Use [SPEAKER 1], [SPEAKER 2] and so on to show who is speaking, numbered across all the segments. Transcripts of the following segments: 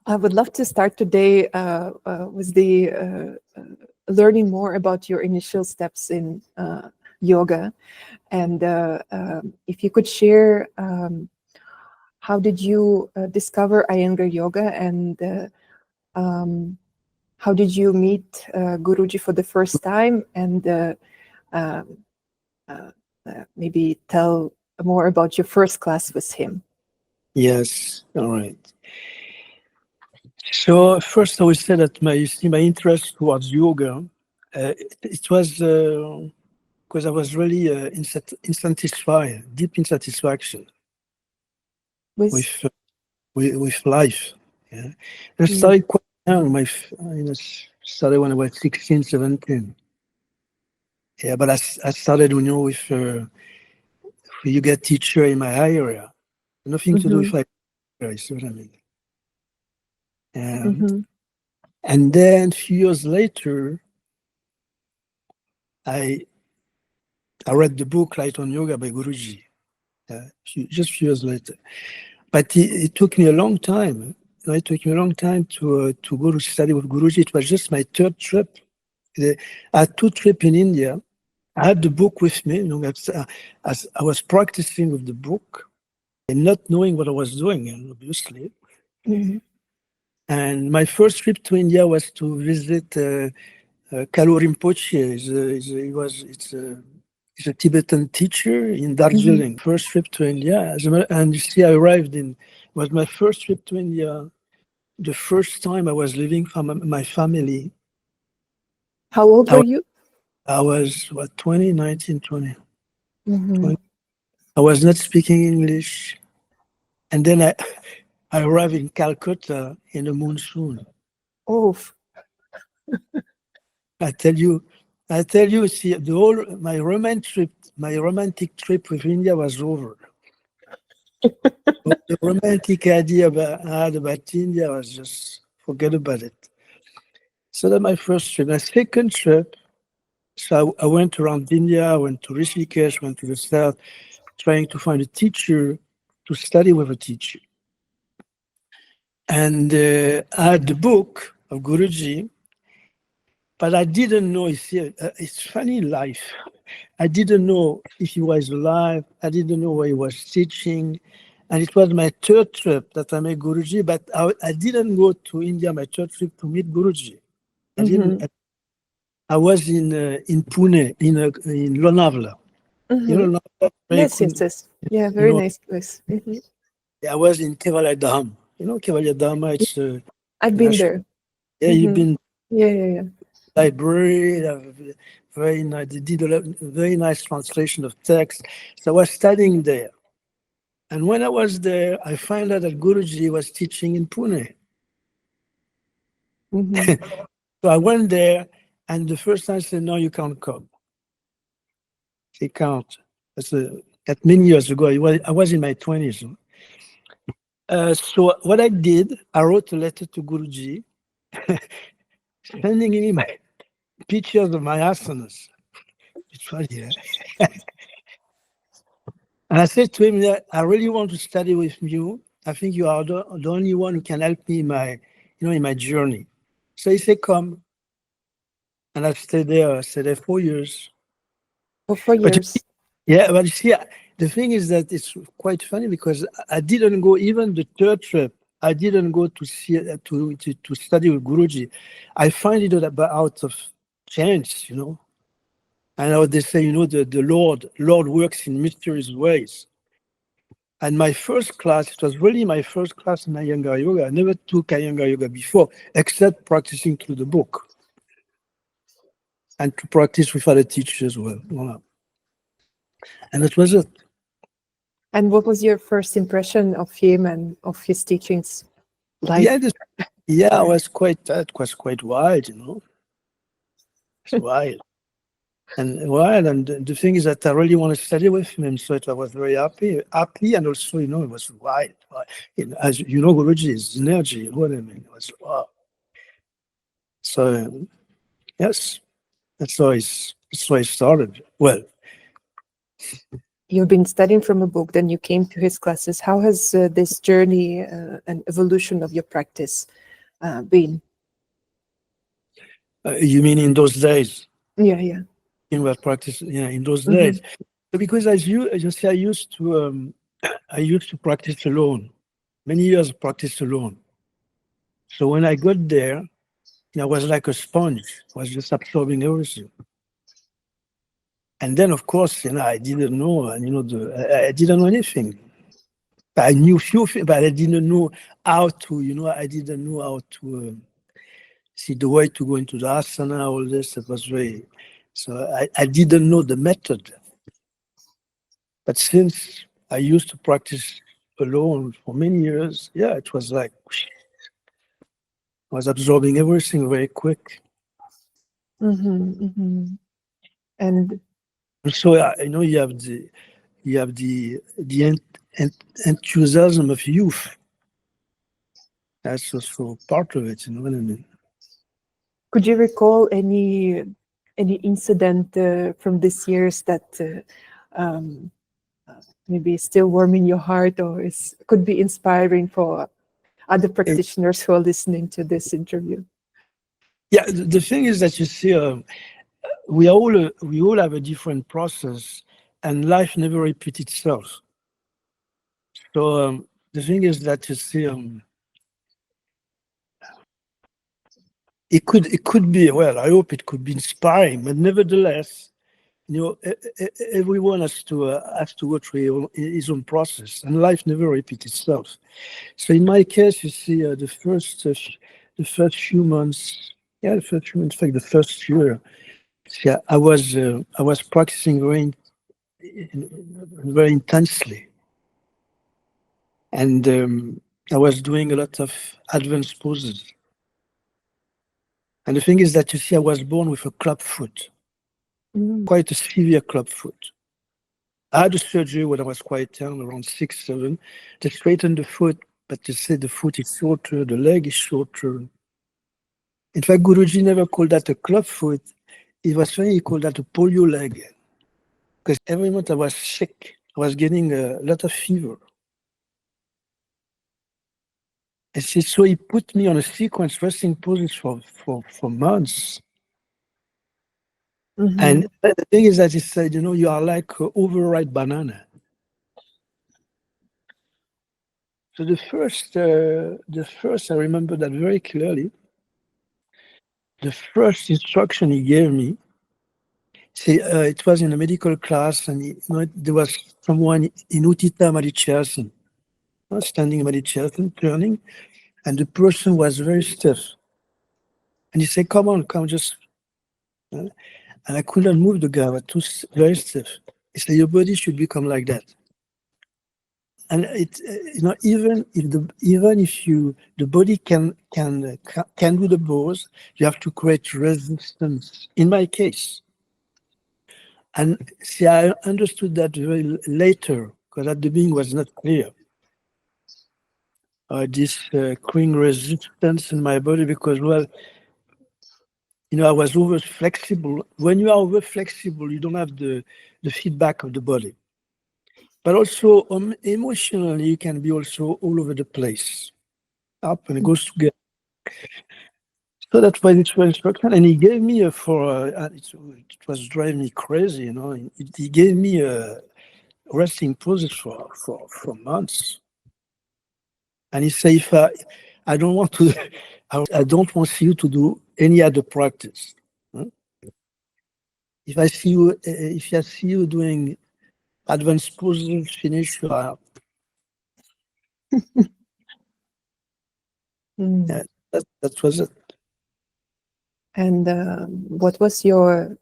[SPEAKER 1] I would love to start today with the learning more about your initial steps in yoga, and if you could share how did you discover Iyengar yoga, and how did you meet Guruji for the first time, and um, maybe tell more about your first class with him.
[SPEAKER 2] Yes, all right. So first, I would say that my interest towards yoga, it was because I was really insatisfied, deep insatisfaction
[SPEAKER 1] With
[SPEAKER 2] with life. Yeah, I started quite young. Started when I was 16, 17. Yeah, but I started, with a yoga teacher in my area. Nothing to do with my area, you see what I mean? And then a few years later, I read the book Light on Yoga by Guruji. Just a few years later, but it took me a long time. It took me a long time to go to study with Guruji. It was just my third trip. I had two trips in India. I had the book with me. As I was practicing with the book and not knowing what I was doing, obviously. And my first trip to India was to visit Kalu Rinpoche. He's a Tibetan teacher in Darjeeling. First trip to India. And you see, I arrived was my first trip to India. The first time I was living from my family.
[SPEAKER 1] How old were you?
[SPEAKER 2] I was, 20, 19, 20. 20. I was not speaking English. And then I arrived in Calcutta in the monsoon.
[SPEAKER 1] Oh.
[SPEAKER 2] I tell you, see, my romantic trip with India was over. The romantic idea I had about India was just forget about it. So that's my first trip. My second trip, so I went around India. I went to Rishikesh, went to the south, trying to find a teacher to study with a teacher. And I had the book of Guruji, but I didn't know. It's funny in life. I didn't know if he was alive. I didn't know where he was teaching. And it was my third trip that I met Guruji, but I didn't go to India, my third trip, to meet Guruji. I was in Pune, in Lonavala.
[SPEAKER 1] You know, yes. Yeah, very nice place.
[SPEAKER 2] I was in Kevalia Dham. You know Kevalia Dham? It's
[SPEAKER 1] I've been there.
[SPEAKER 2] Yeah, you've been.
[SPEAKER 1] Yeah.
[SPEAKER 2] Library, very nice. They did a very nice translation of text. So I was studying there. And when I was there, I found out that Guruji was teaching in Pune. So I went there, and the first time I said, no, you can't come. He can't. That many years ago. I was in my 20s. So what I did, I wrote a letter to Guruji, sending him my pictures of my asanas. It's funny, yeah? And I said to him that I really want to study with you. I think you are the only one who can help me in my journey. So he said, come. And I stayed there 4 years.
[SPEAKER 1] For 4 years.
[SPEAKER 2] But you see, the thing is that it's quite funny because I didn't go, even the third trip, I didn't go to study with Guruji. I find it out of chance, And how they say, the Lord works in mysterious ways. And my first class, it was really my first class in Iyengar yoga. I never took Iyengar yoga before, except practicing through the book. And to practice with other teachers as well. And that was it.
[SPEAKER 1] And what was your first impression of him and of his teachings?
[SPEAKER 2] It was quite wild, It's wild. And the thing is that I really want to study with him, so I was very happy, and also, it was wild. As you know, Guruji's energy, you know what I mean? It was wow. So, yes, that's how I started. Well,
[SPEAKER 1] you've been studying from a book, then you came to his classes. How has this journey and evolution of your practice been?
[SPEAKER 2] You mean in those days?
[SPEAKER 1] Yeah.
[SPEAKER 2] In what practice? Yeah, in those
[SPEAKER 1] Mhm.
[SPEAKER 2] days. Because as you see, I used to practice alone. Many years of practice alone. So when I got there, I was like a sponge. I was just absorbing everything. And then, of course, I didn't know, I didn't know anything. I knew few things, but I didn't know how to, I didn't know how to see the way to go into the asana, all this. It was very, so I didn't know the method. But since I used to practice alone for many years, yeah, it was like, I was absorbing everything very quick.
[SPEAKER 1] And
[SPEAKER 2] So, you have the enthusiasm of youth. That's also part of it, you know what I mean?
[SPEAKER 1] could you recall any incident from this years that maybe is still warm in your heart, or could be inspiring for other practitioners who are listening to this interview?
[SPEAKER 2] Yeah, the thing is that you see, we all have a different process, and life never repeats itself. So the thing is that you see, it could be, well, I hope it could be inspiring, but nevertheless, everyone has to go through his own process, and life never repeats itself. So in my case, you see, the first few months, in fact, the first year, yeah, I was practicing very intensely, and I was doing a lot of advanced poses. And the thing is that you see, I was born with a club foot, quite a severe club foot. I had a surgery when I was quite young, around 6, 7, to straighten the foot, but they said the foot is shorter, the leg is shorter. In fact, Guruji never called that a club foot. It was funny, he called that a polio leg. Because every month I was sick. I was getting a lot of fever. And so he put me on a sequence resting poses for months. And the thing is that he said, you are like an overripe banana. So the first, I remember that very clearly. The first instruction he gave me, see, it was in a medical class, and there was someone in Uttita Madhichyasana, standing Madhichyasana, turning, and the person was very stiff. And he said, come, just. And I couldn't move the guy, but was very stiff. He said, your body should become like that. And it, even if the body can do the pose, you have to create resistance. In my case, and see, I understood that very later, because at the beginning was not clear. This creating resistance in my body, because, well, I was over flexible. When you are over flexible, you don't have the feedback of the body. But also emotionally, you can be also all over the place, up and it goes together. So that's why it's very instruction. And he gave me it was driving me crazy, He gave me resting poses for months. And he said, if I don't want to, I don't want you to do any other practice. If I see you doing advanced poses, finish your art. Yeah, that was it.
[SPEAKER 1] And what was your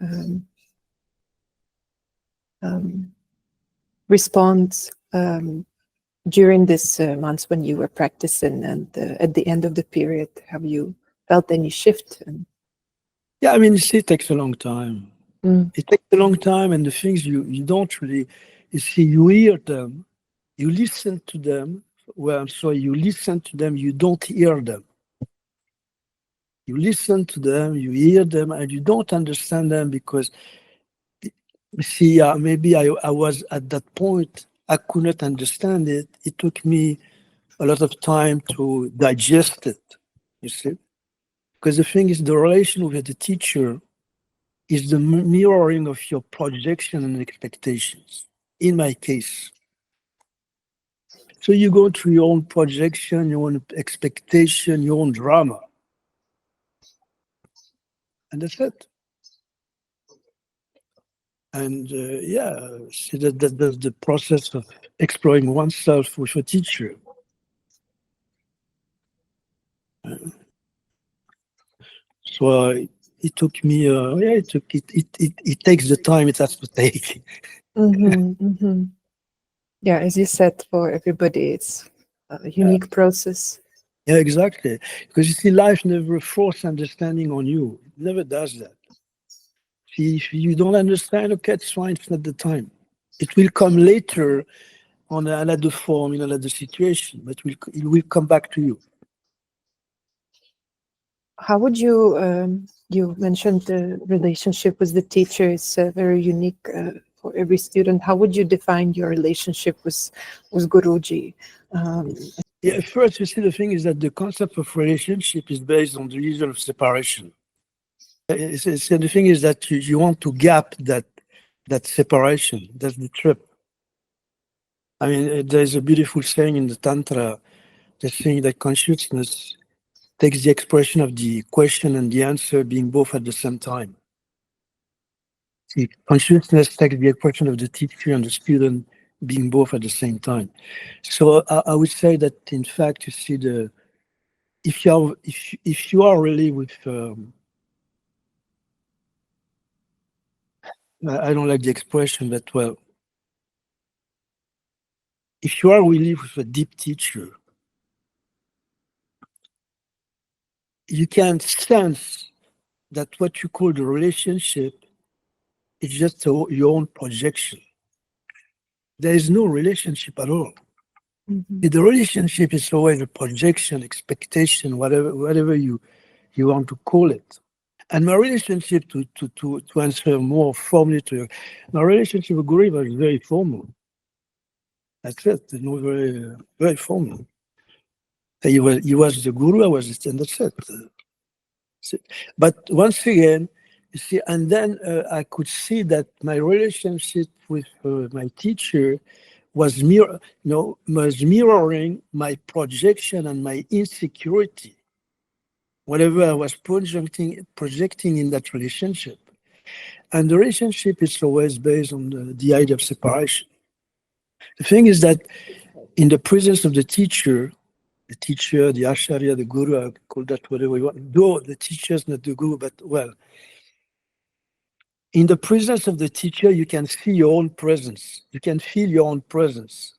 [SPEAKER 1] response during this months when you were practicing, and at the end of the period? Have you felt any shift?
[SPEAKER 2] Yeah, I mean, it takes a long time. It takes a long time, and the things you don't really, you see, you hear them, you listen to them. Well, I'm sorry, you listen to them, you don't hear them. You listen to them, you hear them, and you don't understand them because See, maybe I was at that point, I could not understand it. It took me a lot of time to digest it, you see. Because the thing is, the relation with the teacher is the mirroring of your projection and expectations, in my case. So you go through your own projection, your own expectation, your own drama. And that's it. And yeah, see that's the process of exploring oneself with a teacher. So it took me, yeah, it takes the time it has to take.
[SPEAKER 1] Yeah, as you said, for everybody, it's a unique process.
[SPEAKER 2] Yeah, exactly. Because you see, life never forces understanding on you. It never does that. See, if you don't understand, okay, it's fine, it's not the time. It will come later on another form, in another situation, but it will come back to you.
[SPEAKER 1] How would you, you mentioned the relationship with the teacher is very unique for every student. How would you define your relationship with Guruji?
[SPEAKER 2] Yeah, first, you see, the thing is that the concept of relationship is based on the illusion of separation. So the thing is that you want to gap that separation. That's the trip. I mean, there's a beautiful saying in the Tantra, the saying that consciousness takes the expression of the question and the answer being both at the same time. See, consciousness takes the expression of the teacher and the student being both at the same time. So I would say that, in fact, you see, if you are really with I don't like the expression, but well, if you are really with a deep teacher, you can sense that what you call the relationship is just your own projection. There is no relationship at all. The relationship is always a projection, expectation, whatever you want to call it. And my relationship, to answer more formally to you, my relationship with Guruji was very formal. That's it. Very, very formal. He was the guru, I was, and that's it. But once again, you see, and then I could see that my relationship with my teacher was mirroring my projection and my insecurity. Whatever I was projecting in that relationship. And the relationship is always based on the idea of separation. The thing is that in the presence of the teacher, the Acharya, the Guru, I call that whatever you want. Though the teacher is not the Guru, but well, in the presence of the teacher, you can see your own presence. You can feel your own presence.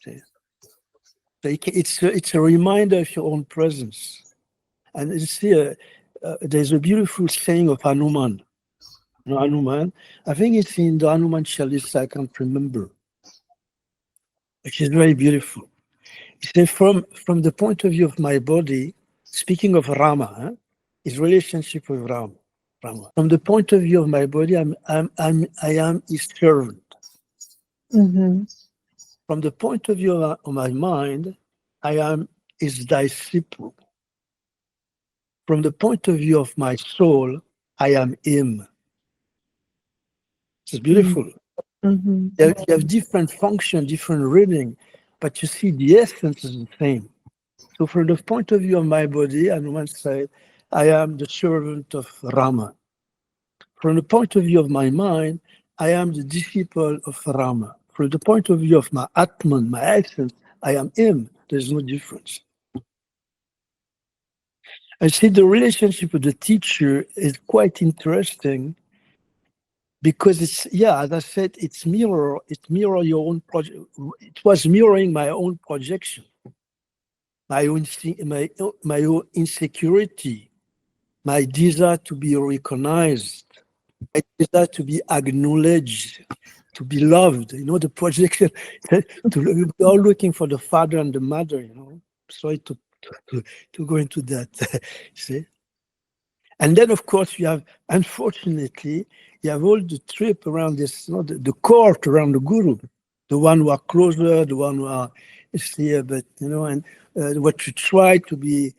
[SPEAKER 2] See? So it's a reminder of your own presence. And you see, there's a beautiful saying of Hanuman. You know, Hanuman, I think it's in the Hanuman Chalisa, I can't remember, which is very beautiful. He said, from the point of view of my body, speaking of Rama, his relationship with Rama. From the point of view of my body, I am his servant. From the point of view of my mind, I am his disciple. From the point of view of my soul, I am him. It's beautiful. You have different function, different reading, but you see the essence is the same. So from the point of view of my body, on one side, I am the servant of Rama. From the point of view of my mind, I am the disciple of Rama. From the point of view of my Atman, my essence, I am him. There's no difference. I see the relationship with the teacher is quite interesting because it's, yeah, as I said, it mirror your own project. It was mirroring my own projection, my own insecurity, my desire to be recognized, my desire to be acknowledged, to be loved. You know, the projection. We're all looking for the father and the mother. You know, sorry to go into that. See, And then, of course, you have, unfortunately, you have all the trip around this, the court around the guru, the one who are closer, the one who are here, but, and what you try to be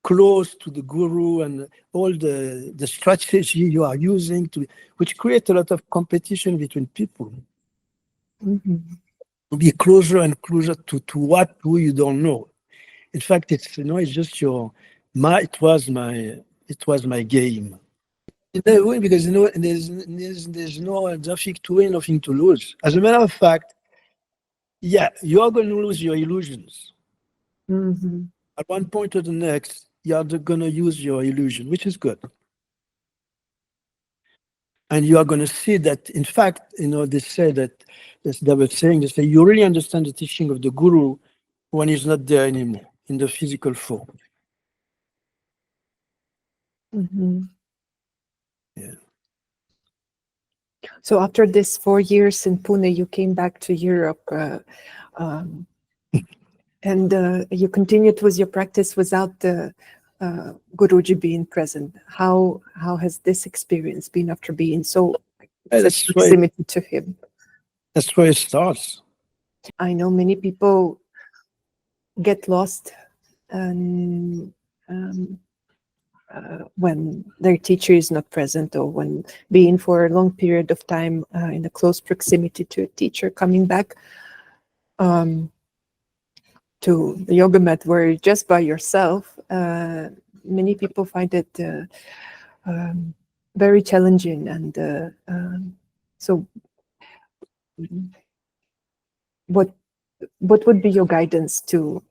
[SPEAKER 2] close to the guru and all the strategy you are using which create a lot of competition between people.
[SPEAKER 1] Mm-hmm.
[SPEAKER 2] To be closer and closer to who you don't know. In fact, it's just it was my game. Because there's nothing to win, nothing to lose. As a matter of fact, yeah, you are going to lose your illusions.
[SPEAKER 1] Mm-hmm.
[SPEAKER 2] At one point or the next, you are going to use your illusion, which is good. And you are going to see that, in fact, they say that, they were saying, they say, you really understand the teaching of the guru when he's not there anymore in the physical form.
[SPEAKER 1] Mm-hmm.
[SPEAKER 2] Yeah.
[SPEAKER 1] So after this 4 years in Pune, you came back to Europe, and you continued with your practice without the Guruji being present. How has this experience been after being so such proximity to him?
[SPEAKER 2] That's where it starts.
[SPEAKER 1] I know many people get lost and when their teacher is not present, or when being for a long period of time in a close proximity to a teacher, coming back to the yoga mat where you're just by yourself. Many people find it very challenging, and so what would be your guidance to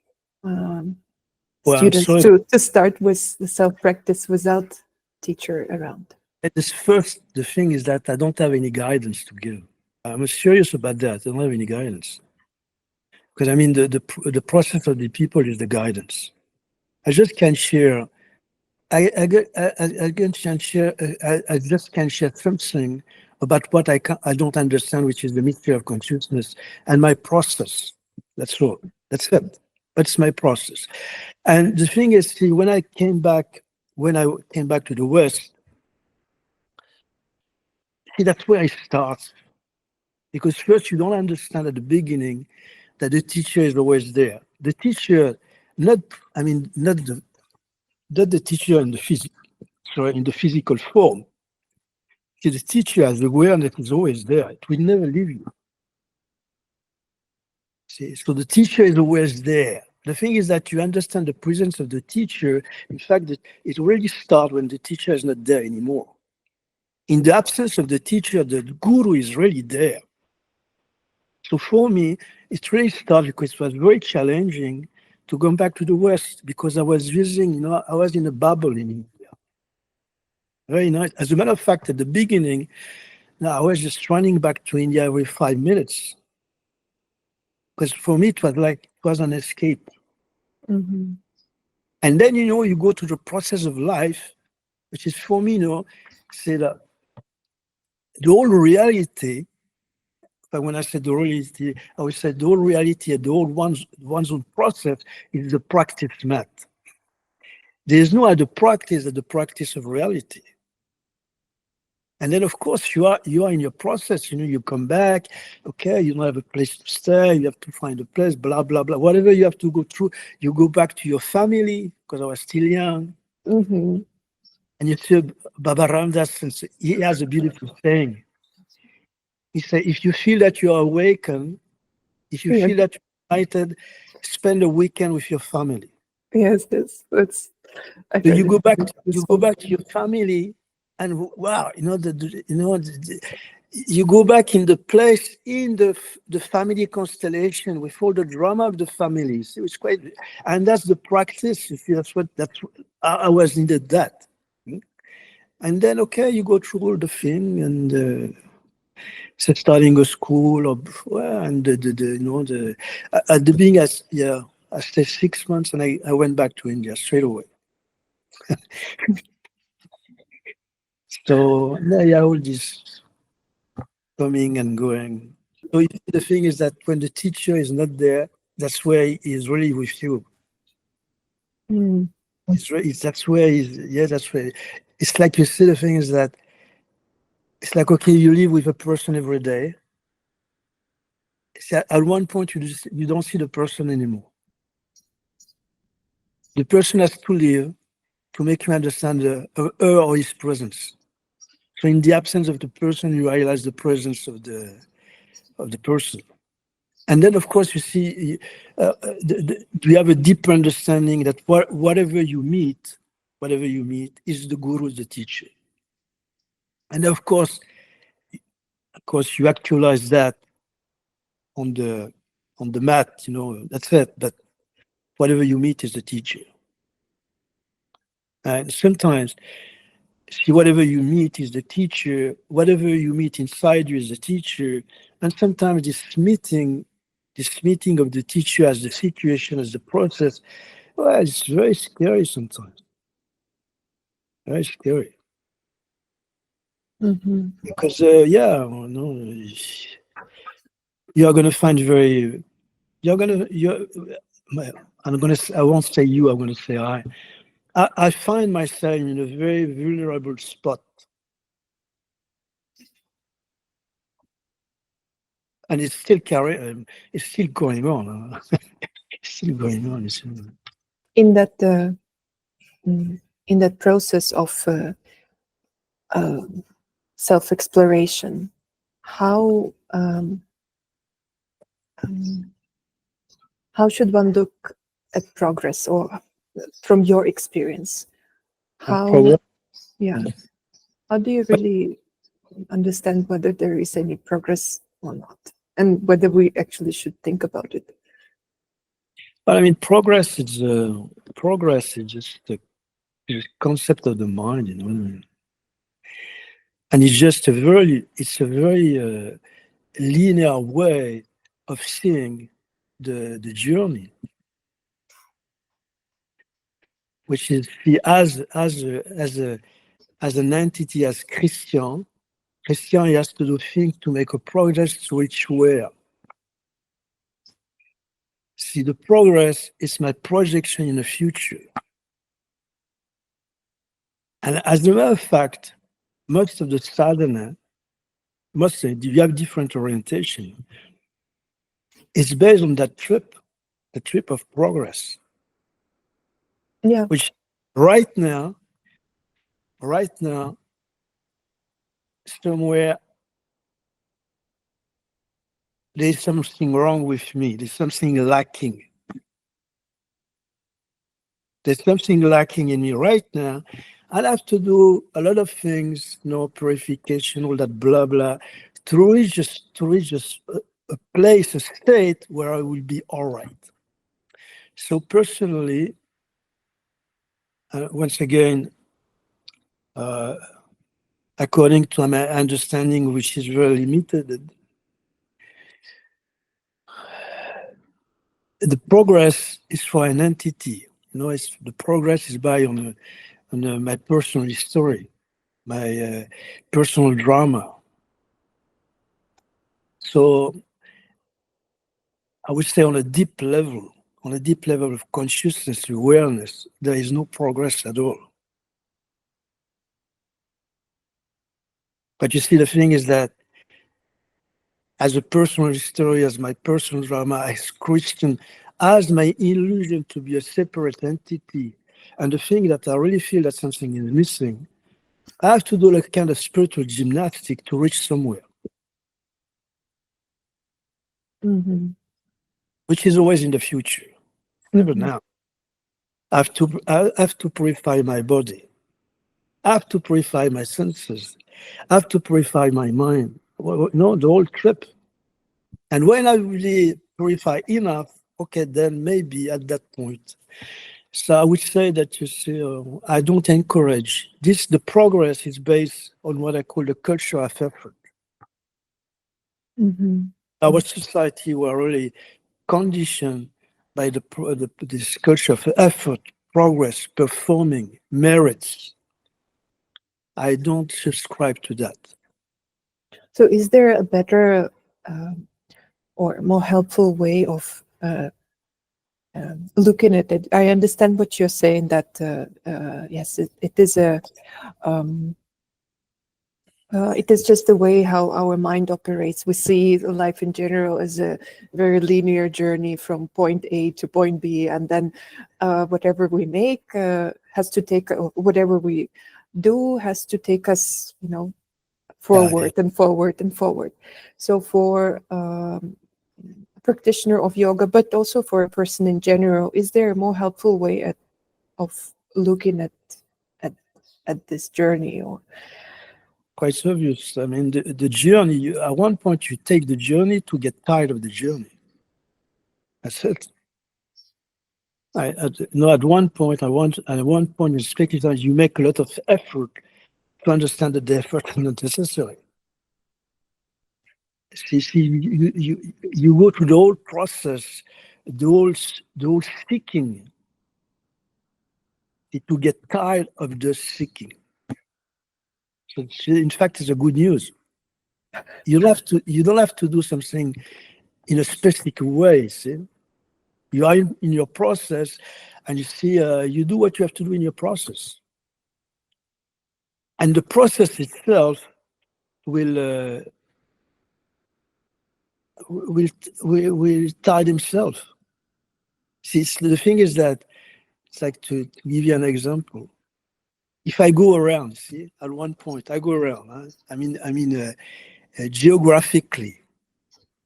[SPEAKER 1] students to start with the self-practice without teacher around?
[SPEAKER 2] The thing is that I don't have any guidance to give. I'm serious about that. I don't have any guidance. Because I mean, the process of the people is the guidance. I just can share. I just can share something about what I don't understand, which is the mystery of consciousness and my process. That's all. That's it. That's my process. And the thing is, see, when I came back to the West, see, that's where I start. Because first, you don't understand at the beginning that the teacher is always there. The teacher, not the teacher in the physical form. See, the teacher as awareness is always there. It will never leave you. See, so the teacher is always there. The thing is that you understand the presence of the teacher. In fact, it really starts when the teacher is not there anymore. In the absence of the teacher, the guru is really there. So for me, it really started because it was very challenging to come back to the West, because I was I was in a bubble in India. Very nice. As a matter of fact, at the beginning, I was just running back to India every 5 minutes. Because for me, it was an escape.
[SPEAKER 1] Mm-hmm.
[SPEAKER 2] And then, you go to the process of life, which is for me, say that the whole reality, but when I said the reality, I would say the whole reality and the whole one's own process is the practice mat. There is no other practice than the practice of reality. And then, of course, you are in your process. You come back. Okay, you don't have a place to stay. You have to find a place. Blah blah blah. Whatever you have to go through, you go back to your family, because I was still young.
[SPEAKER 1] Mm-hmm.
[SPEAKER 2] And you see Baba Ramdas, he has a beautiful saying. He said, if you feel that you are awakened, if you feel that you're united, spend a weekend with your family.
[SPEAKER 1] Yes, that's.
[SPEAKER 2] So you go back to your family, and wow, you go back in the place, in the family constellation, with all the drama of the family. So it's quite, and that's the practice. You see, I was needed that. And then, okay, you go through all the thing, and starting a school, at the beginning, I stayed 6 months, and I went back to India straight away. So all this coming and going. So the thing is that when the teacher is not there, that's where he is really with you.
[SPEAKER 1] Mm.
[SPEAKER 2] That's where. it's like, you see, the thing is that it's like, okay, you live with a person every day. At one point, you don't see the person anymore. The person has to live to make you understand her or his presence. So in the absence of the person, you realize the presence of the person. And then, of course, you see, you have a deeper understanding that whatever you meet is the guru, the teacher. And of course, you actualize that on the mat, that's it. But whatever you meet is the teacher. And sometimes, see, whatever you meet is the teacher, whatever you meet inside you is the teacher. And sometimes this meeting of the teacher as the situation, as the process, well, it's very scary sometimes. Very scary.
[SPEAKER 1] Mm-hmm.
[SPEAKER 2] Because, you're going to find I won't say you, I'm going to say I find myself in a very vulnerable spot. And it's still it's still going on. It's still going on.
[SPEAKER 1] In that process of self-exploration, how should one look at progress, or from your experience, how do you really understand whether there is any progress or not, and whether we actually should think about it?
[SPEAKER 2] But I mean, progress is just the concept of the mind, and it's just a very linear way of seeing the journey, which is as an entity, as Christian, he has to do things to make a progress to reach where. See, the progress is my projection in the future. And as a matter of fact, most of the sadhana, you have different orientation. It's based on that trip, the trip of progress.
[SPEAKER 1] Yeah.
[SPEAKER 2] Which right now, somewhere, there's something wrong with me. There's something lacking. There's something lacking in me right now. I'll have to do a lot of things, purification, all that blah, blah, to reach just a place, a state where I will be all right. So personally, once again, according to my understanding, which is very limited, the progress is for an entity. The progress is by on my personal story, my personal drama. So I would say on a deep level of consciousness, awareness, there is no progress at all. But you see, the thing is that as a personal story, as my personal drama, as Christian, as my illusion to be a separate entity, and the thing that I really feel that something is missing, I have to do like kind of spiritual gymnastic to reach somewhere.
[SPEAKER 1] Mm-hmm.
[SPEAKER 2] Which is always in the future, never now. I have to purify my body. I have to purify my senses. I have to purify my mind. The whole trip. And when I really purify enough, okay, then maybe at that point. So I would say that, I don't encourage this. The progress is based on what I call the culture of effort.
[SPEAKER 1] Mm-hmm.
[SPEAKER 2] Our society were really conditioned by this culture of effort, progress, performing, merits. I don't subscribe to that.
[SPEAKER 1] So is there a better or more helpful way of looking at it, I understand what you're saying, that yes, it is a it is just the way how our mind operates. We see life in general as a very linear journey from point A to point B, and then whatever we make has to take, whatever we do has to take us, forward and forward and forward. So for a practitioner of yoga, but also for a person in general, is there a more helpful way of looking at this journey? Or
[SPEAKER 2] quite obvious. I mean, the journey, at one point you take the journey to get tired of the journey. That's it. At one point in speculative times, you make a lot of effort to understand that the effort is not necessary. See, you go through the whole process, the whole seeking, to get tired of the seeking. So in fact, it's a good news. You don't have to do something in a specific way. See, you are in your process, and you see you do what you have to do in your process, and the process itself will tide himself. See, the thing is that it's like, to give you an example. If I go around, see, at one point I go around. Huh? I mean, geographically.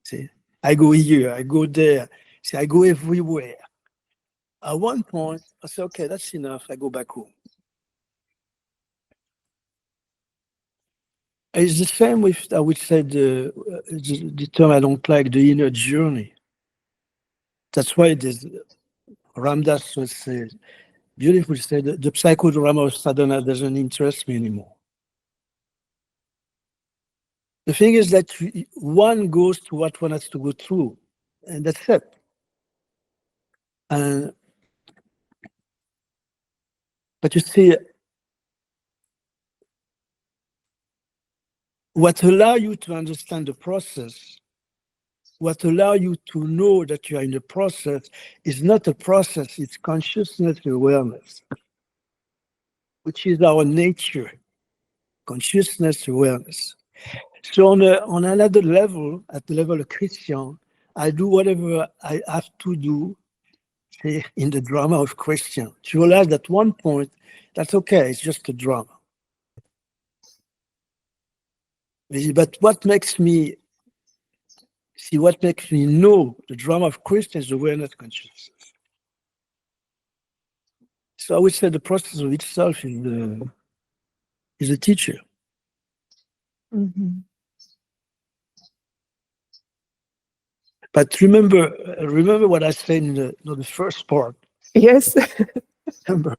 [SPEAKER 2] See, I go here, I go there. See, I go everywhere. At one point, I say, okay, that's enough. I go back home. It's the same with, I would say, the term I don't like, the inner journey. That's why there's Ramdas would say, beautiful, say, the psychodrama of sadhana doesn't interest me anymore. The thing is that one goes to what one has to go through, and that's it. But you see, what allows you to understand the process, what allows you to know that you are in the process, is not a process, it's consciousness awareness, which is our nature, consciousness awareness. So on another level, at the level of Christian, I do whatever I have to do, say, in the drama of Christian. To realize at one point, that's okay, it's just a drama. But what makes me know the drama of Christian is awareness consciousness. So I would say the process of itself is a teacher.
[SPEAKER 1] mm-hmm.
[SPEAKER 2] But remember what I said in the first part.
[SPEAKER 1] Yes.
[SPEAKER 2] Remember,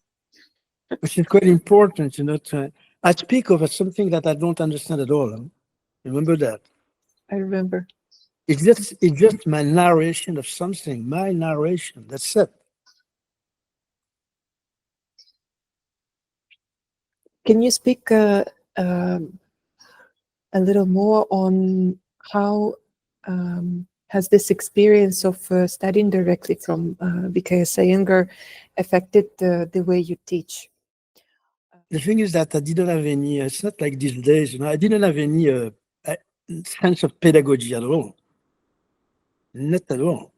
[SPEAKER 2] which is quite important, I speak of as something that I don't understand at all. Huh? Remember that.
[SPEAKER 1] I remember.
[SPEAKER 2] It's just my narration of something, my narration, that's it.
[SPEAKER 1] Can you speak a little more on how has this experience of studying directly from Yoga Iyengar affected the way you teach?
[SPEAKER 2] The thing is that I didn't have any, it's not like these days, I didn't have any sense of pedagogy at all. Not at all.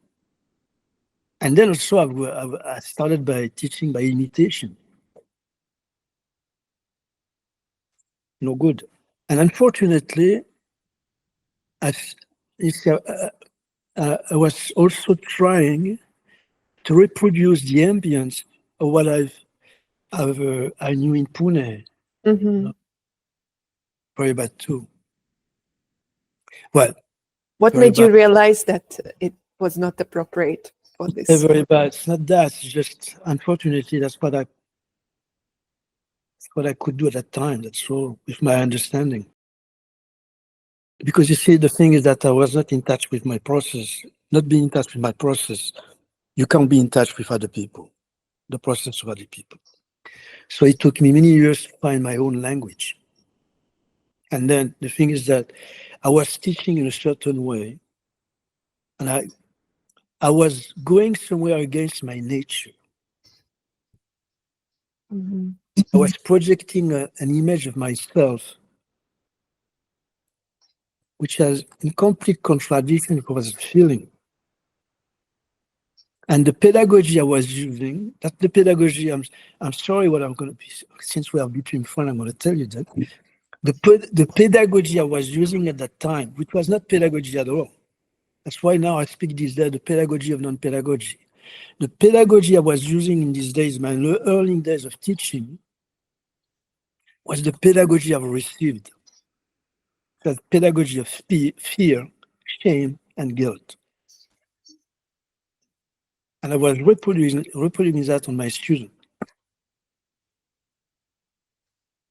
[SPEAKER 2] And then also I started by teaching by imitation. No good. And unfortunately, I was also trying to reproduce the ambience of what I knew in Pune.
[SPEAKER 1] Mm-hmm.
[SPEAKER 2] Very bad too. Well,
[SPEAKER 1] what made you realize that it was not appropriate for this?
[SPEAKER 2] Very bad. It's not that. It's just, unfortunately, that's what I could do at that time. That's all, with my understanding. Because you see, the thing is that I was not in touch with my process. Not being in touch with my process, you can't be in touch with other people, the process of other people. So it took me many years to find my own language. And then the thing is that I was teaching in a certain way, and I was going somewhere against my nature.
[SPEAKER 1] Mm-hmm.
[SPEAKER 2] I was projecting an image of myself, which has in complete contradiction with what I was feeling. And the pedagogy I was using, that's the pedagogy, I'm sorry what I'm going to be, since we are between friends, I'm going to tell you that. The pedagogy I was using at that time, which was not pedagogy at all. That's why now I speak these days, the pedagogy of non-pedagogy. The pedagogy I was using in these days, my early days of teaching, was the pedagogy I've received. The pedagogy of fear, shame, and guilt. And I was reproducing that on my students.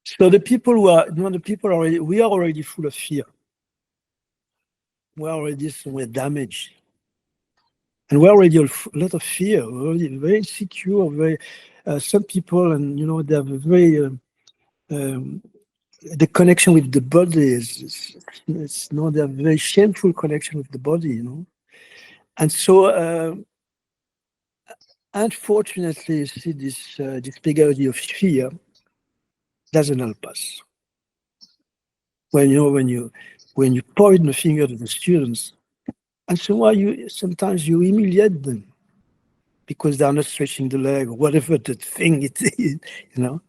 [SPEAKER 2] So the people who are, the people already, we are already full of fear. We're already somewhere damaged. And we're already a lot of fear, we're already very insecure, very, some people, and they have a very, the connection with the body is they have a very shameful connection with the body, And so, unfortunately, you see this pedagogy of fear doesn't help us. When you point the finger to the students, and sometimes you humiliate them because they are not stretching the leg or whatever the thing it is, The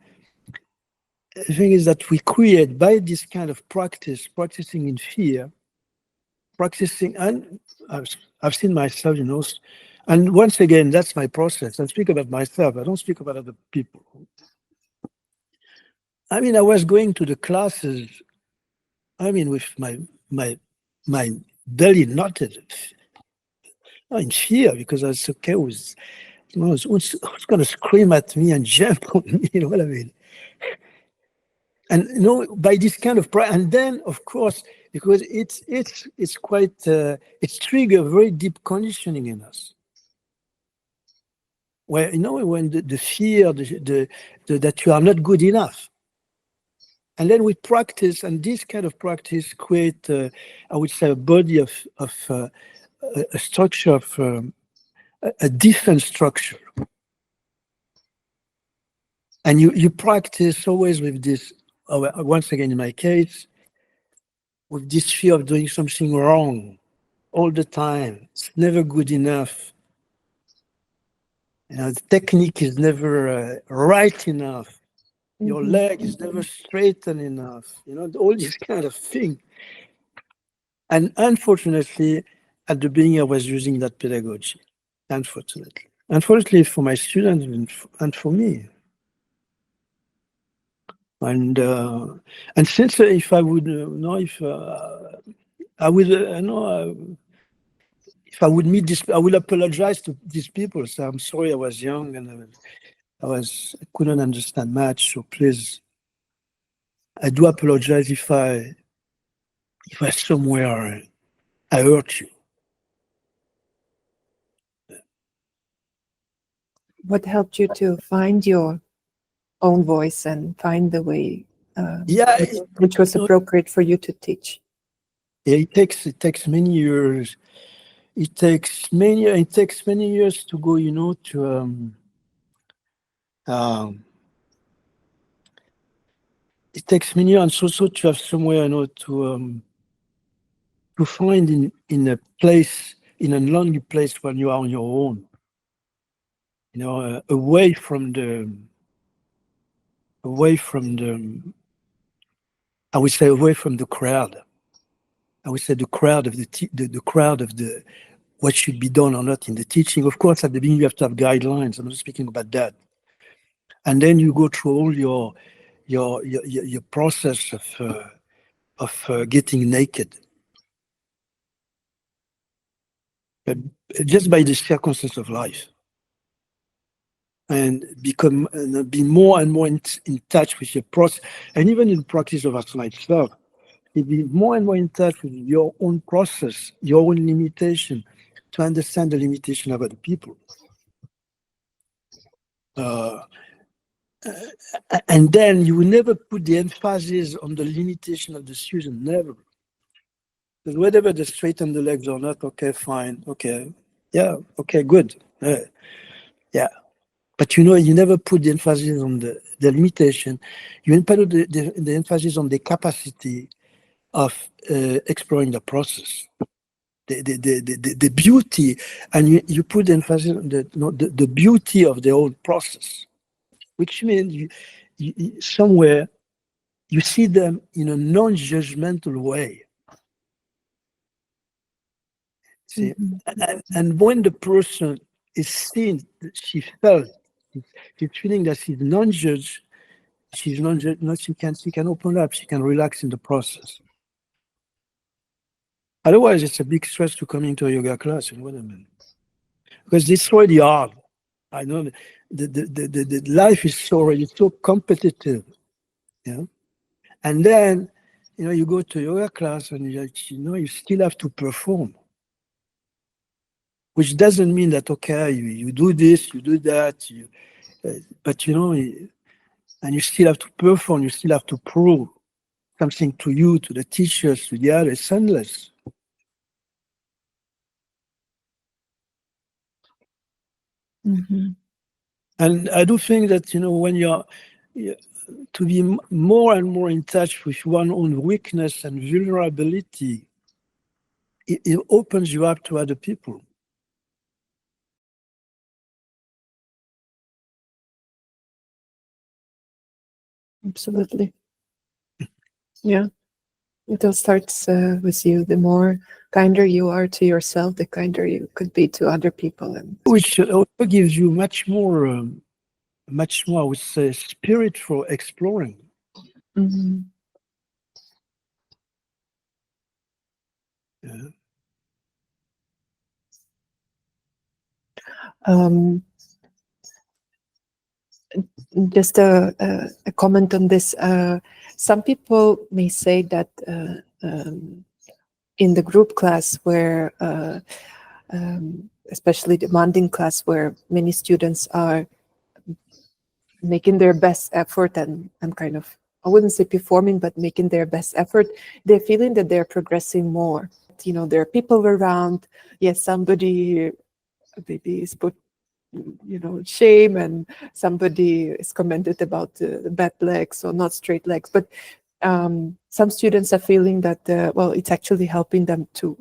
[SPEAKER 2] thing is that we create by this kind of practicing in fear, and I've seen myself, and once again, that's my process. I speak about myself. I don't speak about other people. I mean, I was going to the classes, with my belly knotted in fear because I was okay with, who's going to scream at me and jump on me, you know what I mean? And by this kind of and then of course, because it's quite it's trigger very deep conditioning in us. Where when the fear, that you are not good enough. And then we practice, and this kind of practice create, I would say, a body of a structure of a defense structure. And you practice always with this, once again in my case, with this fear of doing something wrong all the time. It's never good enough. The technique is never right enough. Your leg is never straightened enough. All these kind of things. And unfortunately, at the beginning, I was using that pedagogy. Unfortunately for my students and for me. And since if I would I would if I would meet this, I will apologize to these people. So I'm sorry, I was young and I couldn't understand much. So please, I do apologize if I somewhere I hurt you.
[SPEAKER 1] What helped you to find your own voice and find the way which was appropriate for you to teach?
[SPEAKER 2] Yeah, it takes many years. It takes many years to go, it takes many years, and also to have somewhere, to find in a place, in a lonely place when you are on your own, away from the, I would say, away from the crowd. I would say the crowd of the crowd of the what should be done or not in the teaching. Of course, at the beginning you have to have guidelines. I'm not speaking about that. And then you go through all your process of getting naked, but just by the circumstance of life, and be more and more in touch with your process, and even in the practice of myself, be more and more in touch with your own process, your own limitation, to understand the limitation of other people. And then you will never put the emphasis on the limitation of the student, never. Because whether they straighten the legs or not, okay, fine, okay. Yeah, okay, good. Yeah. But you never put the emphasis on the limitation. You put the emphasis on the capacity of exploring the process, the beauty, and you put the emphasis on the beauty of the whole process, which means somewhere you see them in a non-judgmental way. See? And when the person is seen, she's feeling that she's non-judged, she can open up, she can relax in the process. Otherwise, it's a big stress to come into a yoga class. You know what I mean? Because it's already hard. I know the life is already so competitive. Yeah. And then, you go to yoga class and you still have to perform. Which doesn't mean that, okay, you do this, you do that, but and you still have to perform, you still have to prove something to you, to the teachers, to the others. It's endless. And I do think that, when you're to be more and more in touch with one's own weakness and vulnerability, it opens you up to other people.
[SPEAKER 1] Absolutely. Yeah. It all starts with you. The more kinder you are to yourself, the kinder you could be to other people. And
[SPEAKER 2] which also gives you much more, I would say, spirit for exploring. Yeah.
[SPEAKER 1] Just a comment on this. Some people may say that in the group class where, especially demanding class where many students are making their best effort and kind of, I wouldn't say performing, but making their best effort, they're feeling that they're progressing more. There are people around. Yes, somebody maybe is put shame, and somebody is commented about the bad legs or not straight legs, but some students are feeling that it's actually helping them to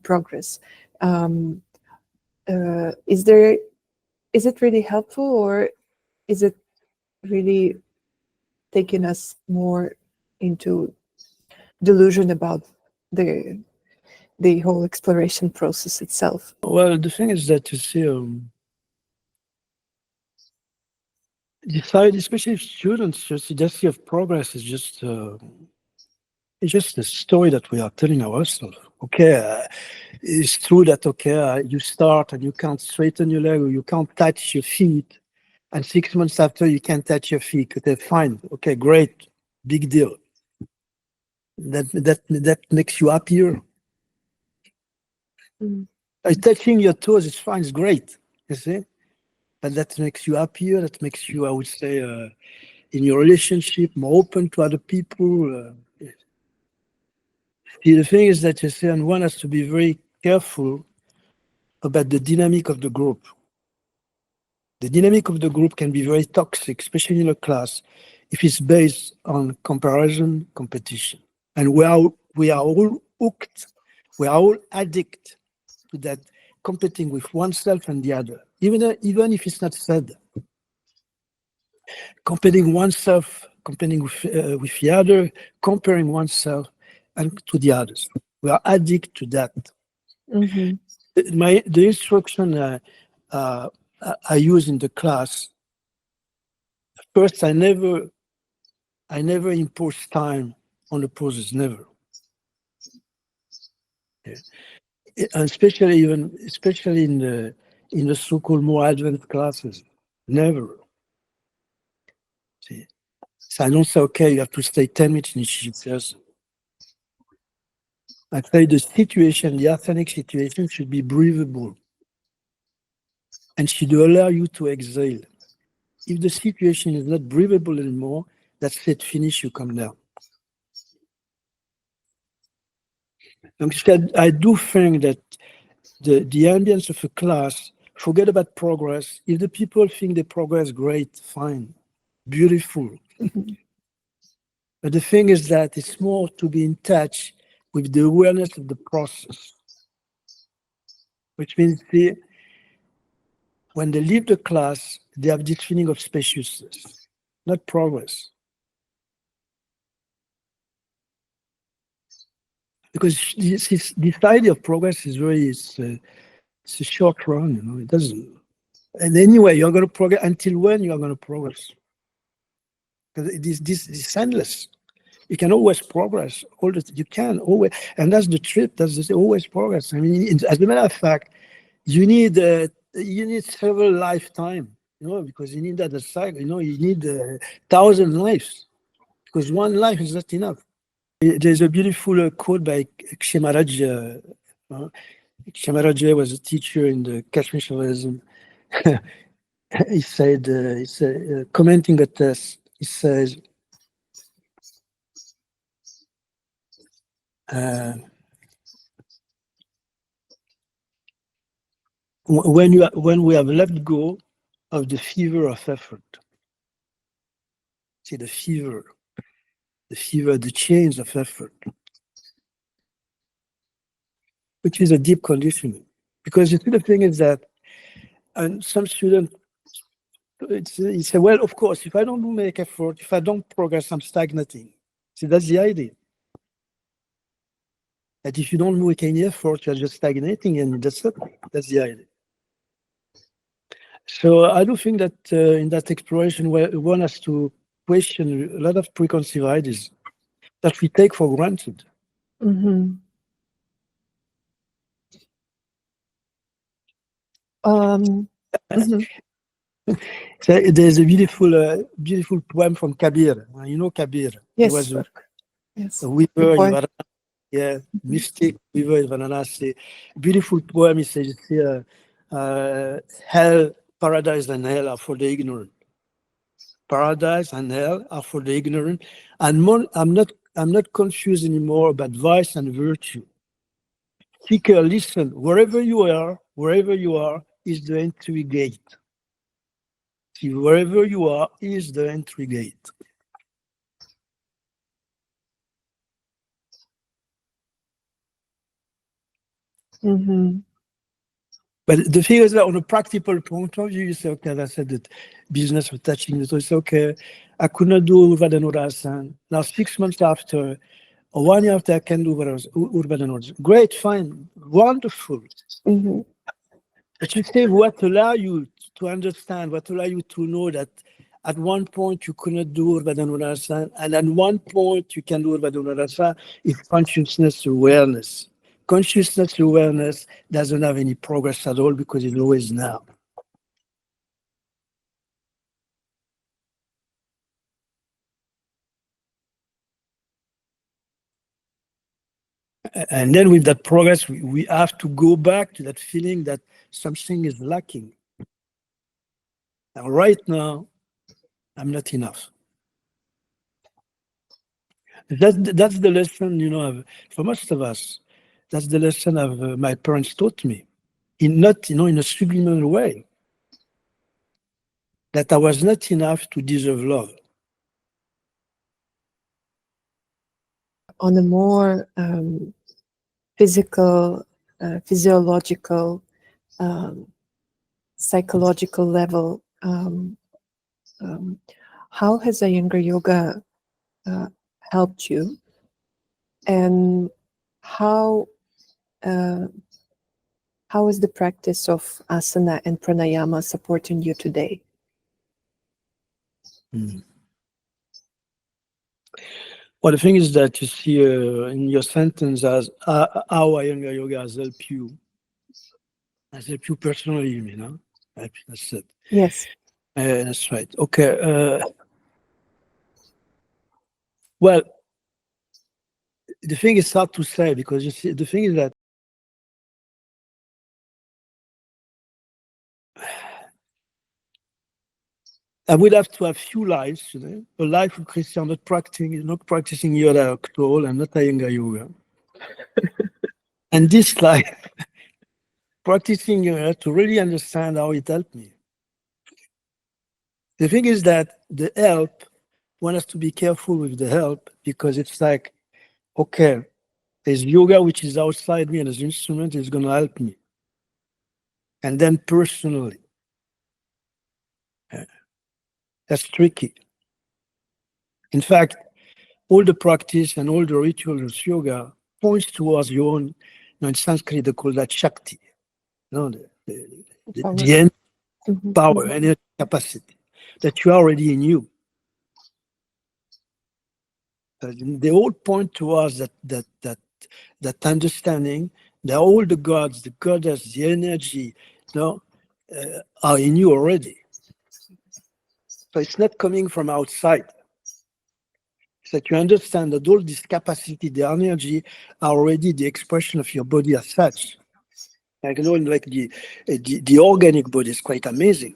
[SPEAKER 1] progress. Is it really helpful, or is it really taking us more into delusion about the whole exploration process itself?
[SPEAKER 2] Well, the thing is that you see, decide, especially if students, just the see of progress is just it's just a story that we are telling ourselves. Okay, it's true that you start and you can't straighten your leg or you can't touch your feet, and 6 months after you can touch your feet. Okay, fine. Okay, great, big deal. That makes you happier. Touching your toes is fine. It's great. You see. But that makes you happier. That makes you, I would say, in your relationship, more open to other people. See, the thing is that you say, and one has to be very careful about the dynamic of the group. The dynamic of the group can be very toxic, especially in a class, if it's based on comparison, competition. And we are all hooked. We are all addicted to that competing with oneself and the other, even if it's not said. Competing oneself, competing with the other, comparing oneself and to the others. We are addicted to that. The instruction I use in the class, first I never impose time on the poses, never. Yeah. And especially in the so-called more advanced classes, never. See? So I don't say, okay, you have to stay 10 minutes in each person. I say the authentic situation should be breathable and should allow you to exhale. If the situation is not breathable anymore, that's it, finish, you come down. Instead, I do think that the ambience of a class, forget about progress. If the people think the progress great, fine, beautiful. But the thing is that it's more to be in touch with the awareness of the process, which means when they leave the class, they have this feeling of spaciousness, not progress. Because this idea of progress is it's a short run, you know, it doesn't. And anyway, you're going to progress until when you are going to progress? Because this is endless. You can always progress. You can always, and that's the trip. That's always progress. I mean, as a matter of fact, you need several lifetime, you know, because you need that cycle. You know, you need 1,000 lives, because one life is not enough. There's a beautiful quote by Kshemaraj. Kshemaraj was a teacher in the Kashmiri Shaivism. He said, commenting at this, he says, when we have let go of the fever of effort, see the fever, the chains of effort, which is a deep conditioning. Because you see, the thing is that, and some students, he said, well, of course, if I don't make effort, if I don't progress, I'm stagnating. See, that's the idea. That if you don't make any effort, you're just stagnating, and that's it. That's the idea. So I do think that in that exploration, where one has to question a lot of preconceived ideas that we take for granted.
[SPEAKER 1] Mm-hmm.
[SPEAKER 2] So there's a beautiful poem from Kabir. You know Kabir?
[SPEAKER 1] Yes,
[SPEAKER 2] He was
[SPEAKER 1] yes.
[SPEAKER 2] a weaver in Varanasi, mystic weaver in Varanasi. Beautiful poem. He says, hell, paradise and hell are for the ignorant. Paradise and hell are for the ignorant. And I'm not confused anymore about vice and virtue. Seeker, listen, wherever you are is the entry gate. See, wherever you are is the entry gate.
[SPEAKER 1] Mm-hmm.
[SPEAKER 2] But the thing is that on a practical point of view, you say, okay, as I said, that business of touching the toes, it's okay, I could not do Urvadanurasan. Now 6 months after, or 1 year after, I can do Urvadanurasan. Great, fine, wonderful.
[SPEAKER 1] Mm-hmm.
[SPEAKER 2] But you say what allow you to understand, what allow you to know that at one point you could not do Urvadanurasan, and at one point you can do Urvadanurasan is consciousness awareness. Consciousness awareness doesn't have any progress at all because it's always now. And then with that progress, we have to go back to that feeling that something is lacking. And right now, I'm not enough. That's the lesson, you know, for most of us. That's the lesson of my parents taught me, in a subliminal way, that I was not enough to deserve love.
[SPEAKER 1] On a more physical, physiological, psychological level, how has Iyengar yoga helped you, and how is the practice of asana and pranayama supporting you today?
[SPEAKER 2] Well, the thing is that you see in your sentence as how Iyengar yoga has helped you personally, you know. That's it.
[SPEAKER 1] Yes.
[SPEAKER 2] That's right. Okay. Well, the thing is hard to say because you see, the thing is that I would have to have few lives, you know, a life of Christian, not practicing yoga at all, and not Iyengar yoga. And this life, practicing to really understand how it helped me. The thing is that the help, want us to be careful with the help, because it's like, okay, there's yoga which is outside me and as an instrument is going to help me. And then personally, that's tricky. In fact, all the practice and all the rituals of yoga points towards your own, in Sanskrit they call that Shakti, the end power, energy, capacity that you already in you. They all point towards that understanding that all the gods, the goddess, the energy, are in you already. So it's not coming from outside. It's that you understand that all this capacity, the energy, are already the expression of your body as such. Like the organic body is quite amazing.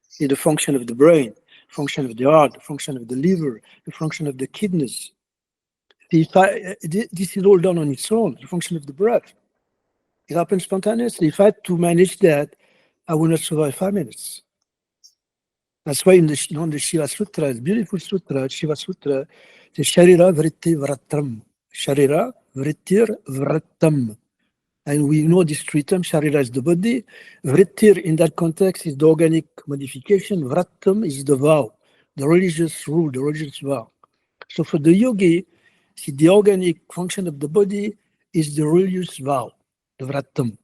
[SPEAKER 2] See the function of the brain, function of the heart, the function of the liver, the function of the kidneys. This is all done on its own, the function of the breath. It happens spontaneously. If I had to manage that, I would not survive 5 minutes. That's why in the Shiva Sutra, it's a beautiful sutra, Shiva Sutra, the Sharira Vritti Vratam. Sharira Vrittir Vratam. And we know this 3 terms. Sharira is the body. Vrittir in that context is the organic modification. Vratam is the vow, the religious rule, the religious vow. So for the yogi, see, the organic function of the body is the religious vow, the Vratam.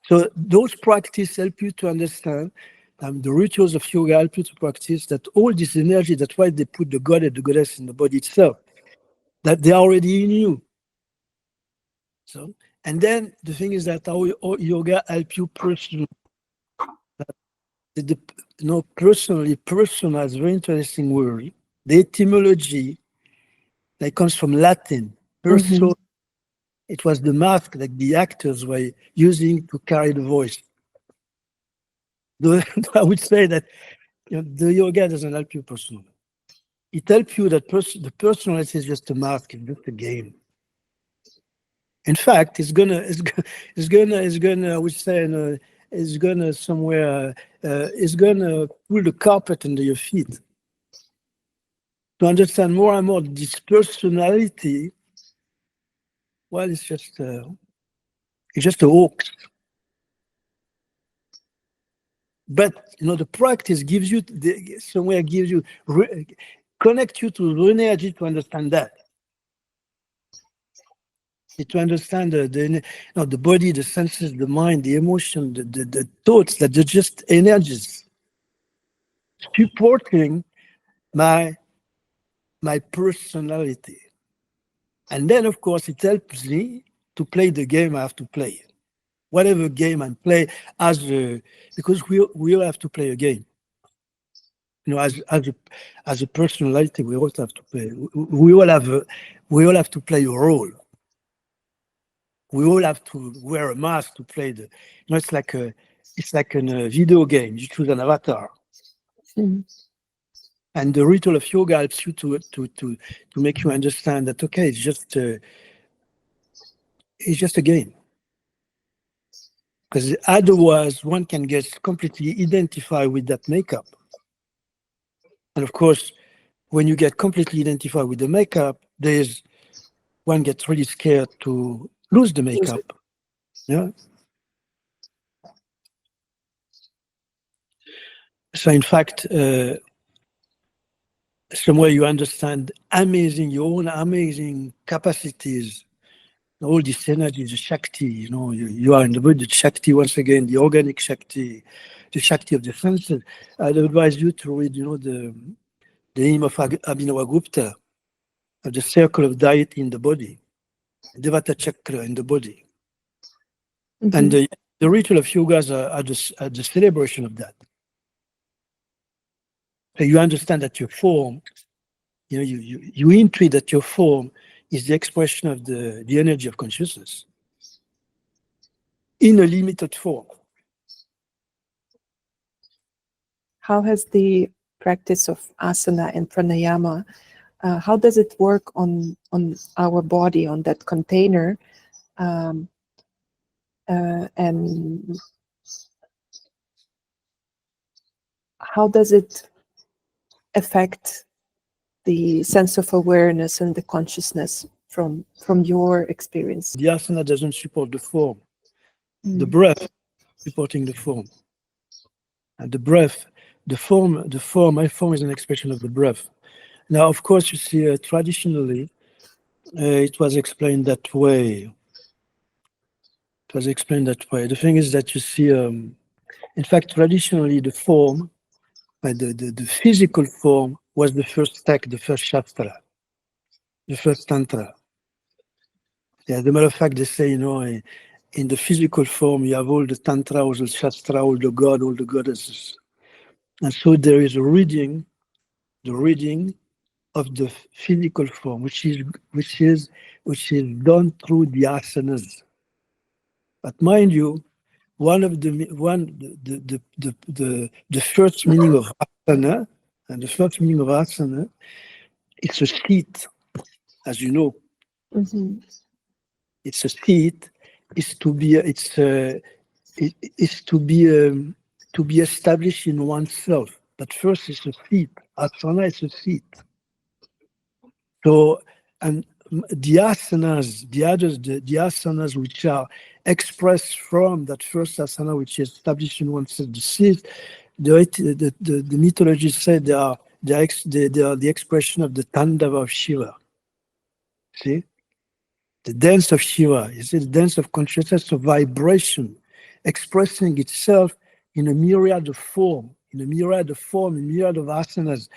[SPEAKER 2] So those practices help you to understand, the rituals of yoga help you to practice that all this energy, that's why they put the god and the goddess in the body itself, that they're already in you. So, and then the thing is that how yoga help you personally. Personally, personal is a very interesting word. The etymology that comes from Latin, perso. It was the mask that the actors were using to carry the voice. I would say that the yoga doesn't help you personally. It helps you that the personality is just a mask, it's just a game. In fact, it's gonna. I would say, it's gonna somewhere. It's gonna pull the carpet under your feet. To understand more and more this personality, well, it's just a hoax. But the practice gives you connect you to the energy to understand that. To understand the body, the senses, the mind, the emotion, the thoughts, that they're just energies supporting my personality. And then, of course, it helps me to play the game I have to play. Whatever game I play, because we all have to play a game. As a personality, we all have to play. We all have to play a role. We all have to wear a mask to play it's like a video game. You choose an avatar. And the ritual of yoga helps you to make you understand that, okay, it's just a game. Because otherwise one can get completely identified with that makeup. And of course, when you get completely identified with the makeup, one gets really scared to lose the makeup. Yeah. So in fact, somewhere you understand your own amazing capacities, all this energy, the Shakti, you are in the body, the Shakti, once again, the organic Shakti, the Shakti of the senses. I'd advise you to read, the hymn of Abhinavagupta, of the circle of deity in the body, Devata Chakra in the body. And the ritual of yogas are the celebration of that. So you understand that your form, you intuit that your form is the expression of the energy of consciousness in a limited form.
[SPEAKER 1] How has the practice of asana and pranayama, how does it work on our body, on that container? and how does it affect the sense of awareness and the consciousness from your experience?
[SPEAKER 2] The asana doesn't support the form. The breath supporting the form. And the breath, the form, my form is an expression of the breath. Now, of course, you see, traditionally, it was explained that way. The thing is that you see, in fact, traditionally, the form, the physical form was the first text, the first shastra, the first tantra. Yeah, as a matter of fact, they say, in the physical form, you have all the tantra, all the shastra, all the god, all the goddesses. And so there is a reading, the reading of the physical form, which is done through the asanas. But mind you, the first meaning of asana, and the first meaning of asana, it's a seat, as you know.
[SPEAKER 1] Mm-hmm.
[SPEAKER 2] It's a seat. Is to be established in oneself. But first, it's a seat. Asana is a seat. So, and the asanas, the asanas which are expressed from that first asana, which is established in oneself, the seat. The mythologists say they are the expression of the Tandava of Shiva. See? The dance of Shiva, you see, the dance of consciousness, of vibration, expressing itself in a myriad of form, in a myriad of asanas.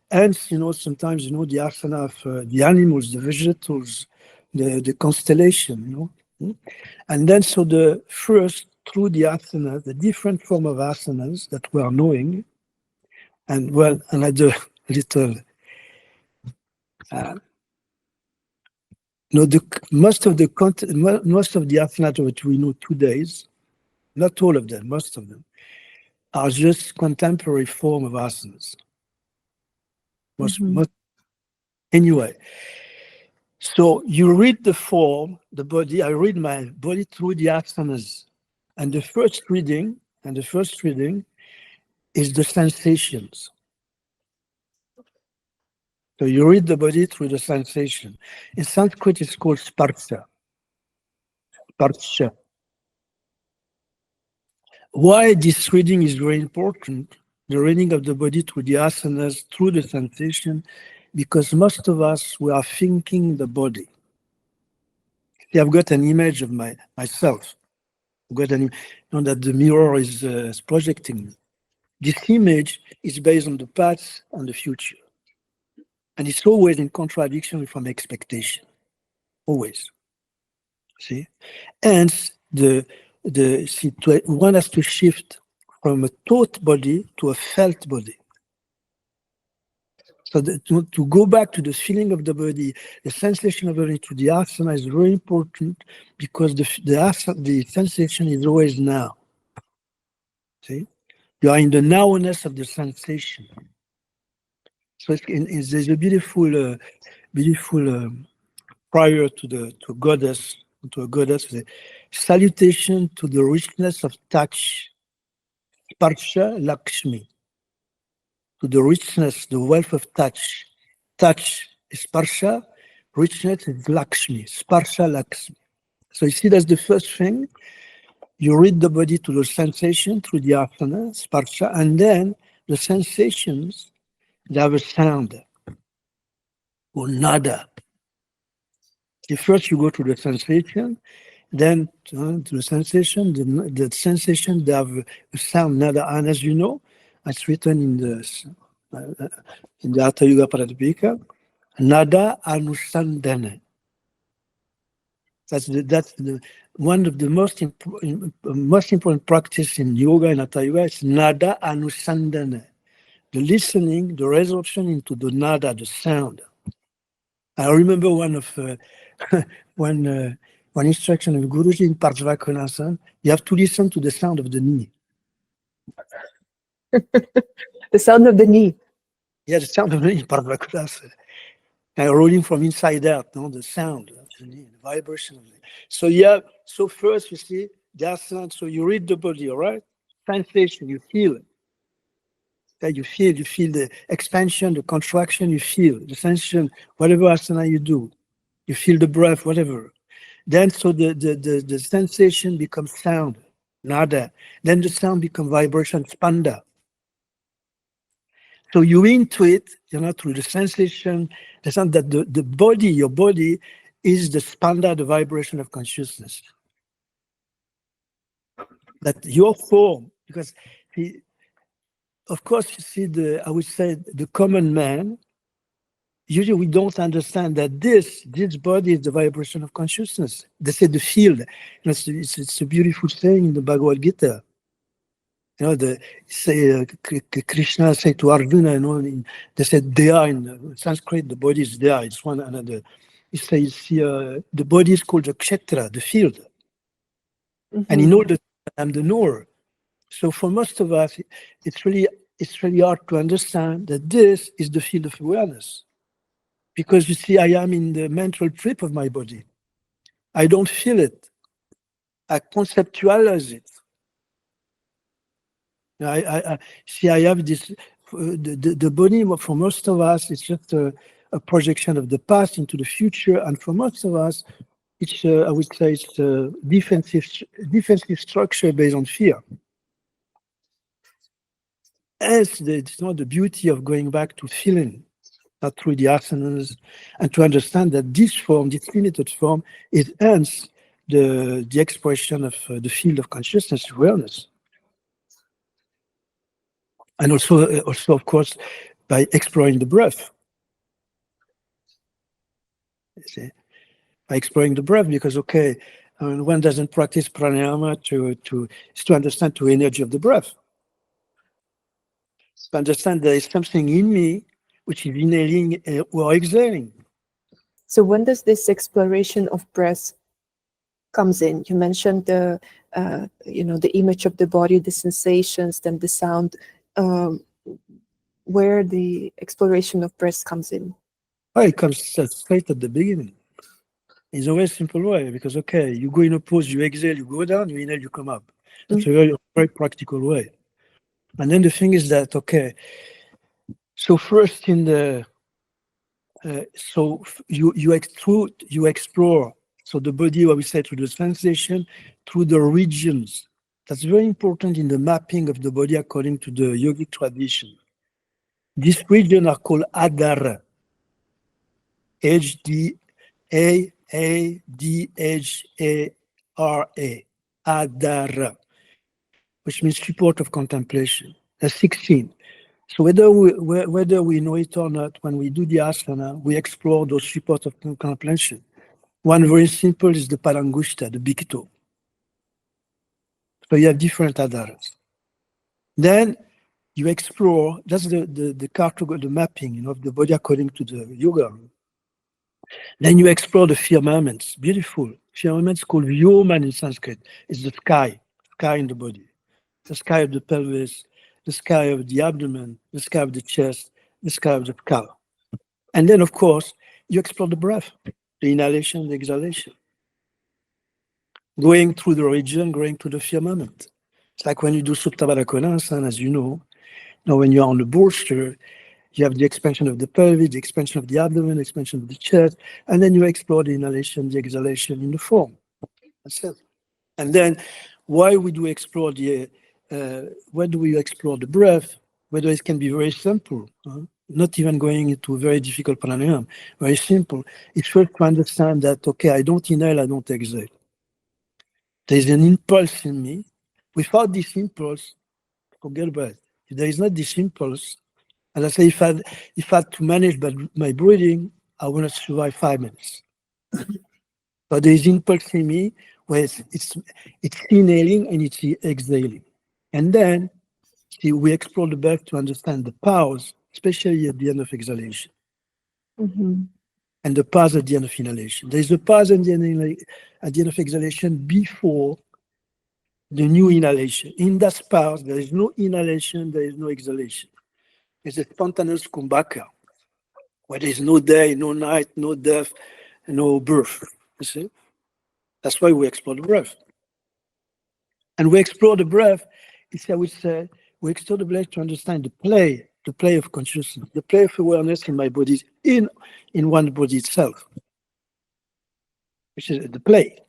[SPEAKER 2] And, sometimes, the asana of the animals, the vegetables, the constellation, And then, so the first, through the asana, the different form of asanas that we are knowing, and, well, another little... most of the asanas that we know today, not all of them, most of them, are just contemporary form of asanas. Anyway, so you read the form, the body. I read my body through the asanas, and the first reading is the sensations. So you read the body through the sensation. In Sanskrit, it's called sparsha. Sparsha. Why this reading is very important, the reading of the body through the asanas, through the sensation, because most of us, we are thinking the body. See, I've got an image of myself. I've got that the mirror is projecting me. This image is based on the past and the future. And it's always in contradiction from expectation. Always. See? And one has to shift from a thought body to a felt body. So to go back to the feeling of the body, the sensation of the body to the asana is very important, because the sensation is always now. See? You are in the nowness of the sensation. So there's a beautiful prayer to a goddess, the salutation to the richness of touch, Sparsha Lakshmi, to the richness, the wealth of touch. Touch is Sparsha, richness is Lakshmi, Sparsha Lakshmi. So you see, that's the first thing. You read the body to the sensation through the asana, Sparsha, and then the sensations, they have a sound, or nada. First you go to the sensation, then to the sensation, the sensation, they have a sound, nada, and as you know, it's written in the Hatha Yoga Pradipika, nada anusandana. That's one of the most important practice in yoga and Hatha Yoga is nada anusandana. The listening, the resorption into the nada, the sound. I remember one instruction of Guruji in Parjvakonasana, you have to listen to the sound of the knee.
[SPEAKER 1] The sound of the knee.
[SPEAKER 2] Yeah, the sound of the knee in Parjvakonasana. And rolling from inside out, the sound of the knee, the vibration of the knee. So first you see, the asana, so you read the body, all right? Sensation, you feel it. You feel the expansion, the contraction, you feel the sensation, whatever asana you do, you feel the breath, whatever. Then so the sensation becomes sound, nada. Then the sound becomes vibration, spanda. So you into it, through the sensation, the sound that the body, your body, is the spanda, the vibration of consciousness. That your form, because of course, you see, I would say the common man, usually we don't understand that this body is the vibration of consciousness. They say the field. It's a beautiful saying in the Bhagavad Gita. Krishna said to Arjuna, they said Dea in Sanskrit, the body is Dea, it's one another. He says the body is called the kshetra, the field.
[SPEAKER 1] Mm-hmm.
[SPEAKER 2] And in all the I'm the knower. So for most of us, it's really hard to understand that this is the field of awareness. Because you see, I am in the mental trip of my body. I don't feel it. I conceptualize it. I have this, the body for most of us, it's just a projection of the past into the future. And for most of us, it's, I would say, it's a defensive structure based on fear. It's not the beauty of going back to feeling, not through the asanas, and to understand that this form, this limited form, is hence the expression of the field of consciousness awareness. And also, of course, by exploring the breath. See? By exploring the breath, because one doesn't practice pranayama to understand the energy of the breath. To understand there is something in me which is inhaling or exhaling.
[SPEAKER 1] So when does this exploration of breath comes in? You mentioned the image of the body, the sensations, then the sound. Where the exploration of breath comes in?
[SPEAKER 2] Oh, it comes straight at the beginning. It's a very simple way, because you go in a pose, you exhale, you go down, you inhale, you come up. That's a very, very practical way. And then the thing is that so first in the you explore, so the body, what we say, through the sensation, through the regions. That's very important in the mapping of the body according to the yogic tradition. These regions are called adhara. Adhara. Adhara, which means support of contemplation. There's 16. So whether we know it or not, when we do the asana, we explore those supports of contemplation. One very simple is the palangushta, the big toe. So you have different adharas. Then you explore, that's the cartography, the mapping of the body according to the yoga. Then you explore the firmaments, beautiful. Firmaments called Vyoman in Sanskrit. It's the sky in the body. The sky of the pelvis, the sky of the abdomen, the sky of the chest, the sky of the skull. And then, of course, you explore the breath, the inhalation, the exhalation. Going through the region, going to the firmament. It's like when you do Supta Baddha Konasana, as you know. Now, when you're on the bolster, you have the expansion of the pelvis, the expansion of the abdomen, the expansion of the chest, and then you explore the inhalation, the exhalation in the form. That's it. And then, why would we explore why do we explore the breath? Whether it can be very simple, not even going into very difficult pranayama, very simple. It's first to understand that, I don't inhale, I don't exhale. There's an impulse in me. Without this impulse, forget about it. If there is not this impulse, and I say, if I had to manage my breathing, I will not survive 5 minutes. But there is impulse in me where it's inhaling and it's exhaling. And then we explore the breath to understand the pause, especially at the end of exhalation.
[SPEAKER 1] Mm-hmm.
[SPEAKER 2] And the pause at the end of inhalation. There is a pause at the end of exhalation before the new inhalation. In that pause, there is no inhalation, there is no exhalation. It's a spontaneous kumbhaka, where there is no day, no night, no death, no birth. You see? That's why we explore the breath. And we explore the breath. I would say we explore the breath to understand the play of consciousness, the play of awareness in my body, in one body itself, which is the play.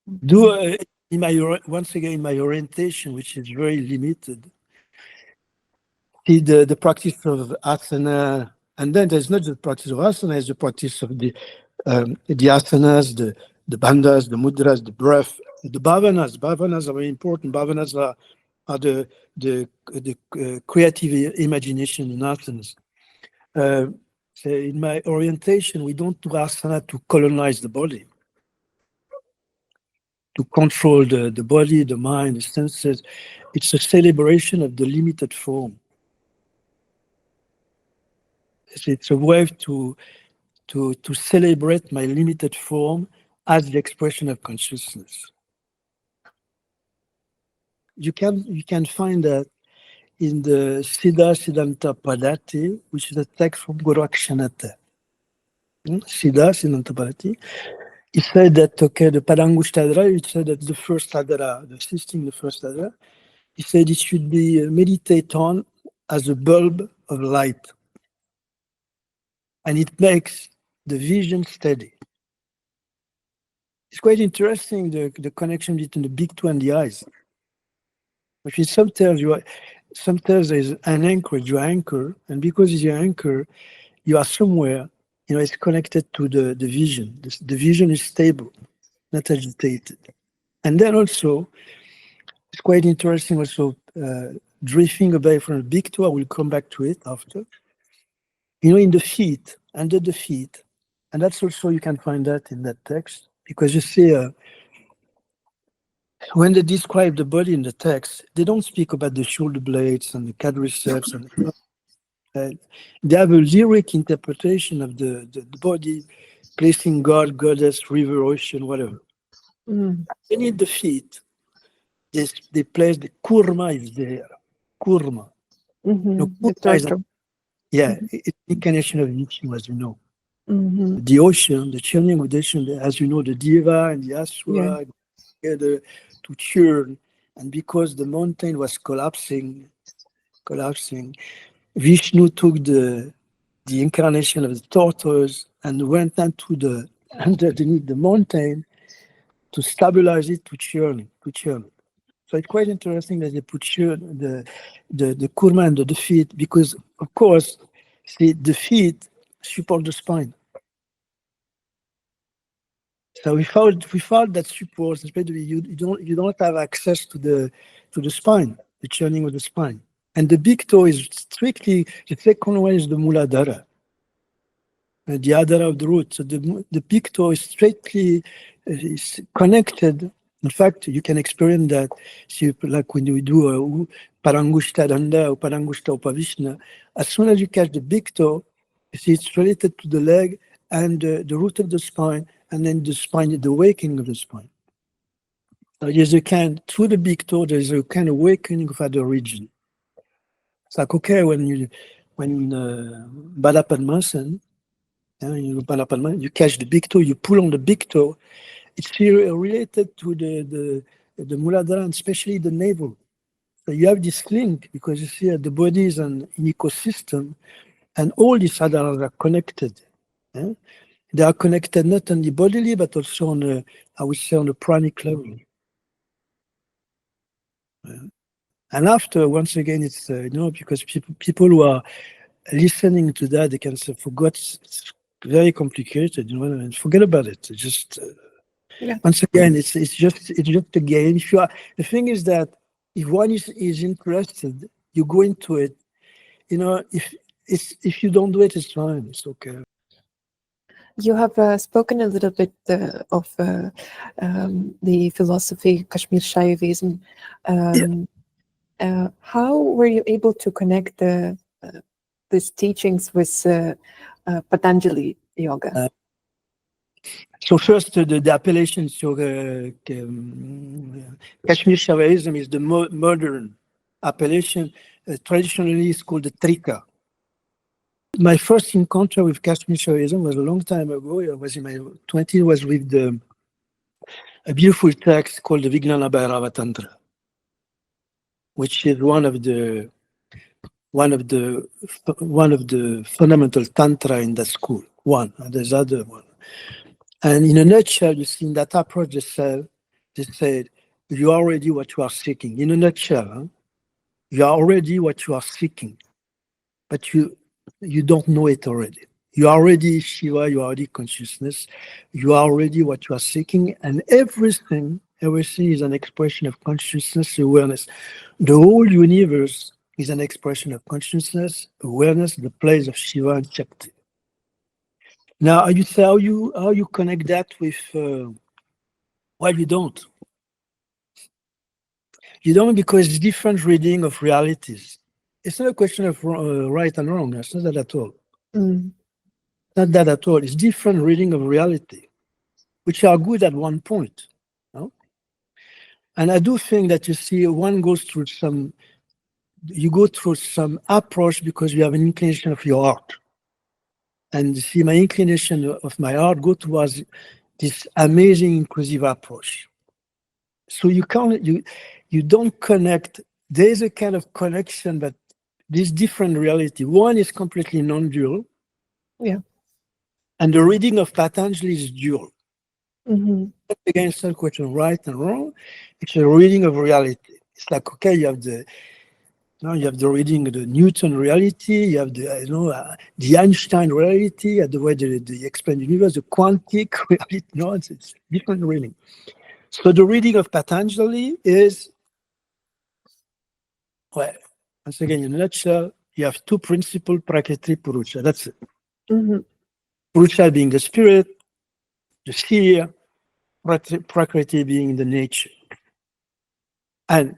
[SPEAKER 2] Once again, in my orientation, which is very limited, see the practice of asana, and then there's not the practice of asana, there's the practice of the asanas, the bandhas, the mudras, the breath, the bhavanas. Bhavanas are very important. Bhavanas are the creative imagination in asanas. So in my orientation, we don't do asana to colonize the body, to control the body, the mind, the senses. It's a celebration of the limited form. It's a way to celebrate my limited form as the expression of consciousness. You can find that in the Siddha Siddhanta Padati, which is a text from Gorakshanata. Siddha Siddhanta Padati. He said that, okay, the Padangushtadra, he said that the first Adara, the assisting the first Adara, he said it should be meditated on as a bulb of light. And it makes the vision steady. It's quite interesting, the connection between the big toe and the eyes. Which is sometimes there's an anchor, you anchor, and because it's your anchor, you are somewhere, it's connected to the vision. The vision is stable, not agitated. And then also, it's quite interesting also, drifting away from the big toe, I will come back to it after. In the feet, under the feet, and that's also, you can find that in that text, because you see, when they describe the body in the text, they don't speak about the shoulder blades and the quadriceps, and they have a lyric interpretation of the body, placing God, goddess, river, ocean, whatever. And in the feet, they place the kurma is there. Kurma.
[SPEAKER 1] It's
[SPEAKER 2] it's the incarnation of Vishnu, as you know. The ocean, the churning of the ocean, as you know, the Deva and the Asura together to churn. And because the mountain was collapsing, Vishnu took the incarnation of the tortoise and went underneath the mountain to stabilize it, to churn it. So it's quite interesting that they put the kurma under the feet, because of course, see, the feet support the spine. So without that support, especially you don't have access to the spine, the churning of the spine. And the big toe is strictly, the second one is the Muladhara, the Adhara of the root. So the big toe is strictly is connected. In fact, you can experience that, like when you do Parangushta Danda or Parangushta Upavishna, as soon as you catch the big toe, you see it's related to the leg and the root of the spine, and then the spine, the awakening of the spine. So through the big toe, there's a kind of awakening of other region. It's like, okay, when Balapadmasan, you catch the big toe, you pull on the big toe, it's related to the Muladhara, and especially the navel. So you have this link, because you see the body is an ecosystem, and all these adharas are connected. They are connected not only bodily, but also on a pranic level. And after, once again, it's because people who are listening to that, they can say, "Forgot, it's very complicated," and forget about it. It's just once again, it's just a game. The thing is that if one is interested, you go into it. If you don't do it, it's fine. It's okay.
[SPEAKER 1] You have spoken a little bit of the philosophy, Kashmir Shaivism. How were you able to connect these teachings with Patanjali Yoga?
[SPEAKER 2] So first, the appellation, Kashmir Shaivism is the modern appellation. Traditionally, it's called the Trika. my first encounter with Kashmiri Shaivism was a long time ago. I was in my 20s. Was with a beautiful text called the Vijnana Bhairava Tantra, which is one of the fundamental tantra in the school. One, and there's other one. And in a nutshell, you see in that approach, they said, you are already what you are seeking. In a nutshell, huh? You are already what you are seeking, but you don't know it already. You are already Shiva, you are already consciousness, you are already what you are seeking, and everything is an expression of consciousness, awareness. The whole universe is an expression of consciousness, awareness, the place of Shiva and Shakti. Now, you say how you connect that with, well, you don't. You don't, because it's different reading of realities. It's not a question of right and wrong. It's not that at all. Not that at all. It's different reading of reality, which are good at one point. No? And I do think that, you see, one goes through you go through some approach because you have an inclination of your heart. And you see, my inclination of my heart go towards this amazing inclusive approach. So you don't connect. There's a kind of connection, but this different reality. One is completely non-dual.
[SPEAKER 1] Yeah.
[SPEAKER 2] And the reading of Patanjali is dual.
[SPEAKER 1] Mm-hmm.
[SPEAKER 2] Again, it's not a question of right and wrong. It's a reading of reality. It's like, okay, you have the reading of the Newton reality, you have the Einstein reality, the way they explain the universe, the quantic reality. No, it's different reading. So the reading of Patanjali is, well, once again, in a nutshell, you have two principles, Prakriti, Purusha. That's it.
[SPEAKER 1] Mm-hmm.
[SPEAKER 2] Purusha being the spirit, the sphere, Prakriti being the nature. And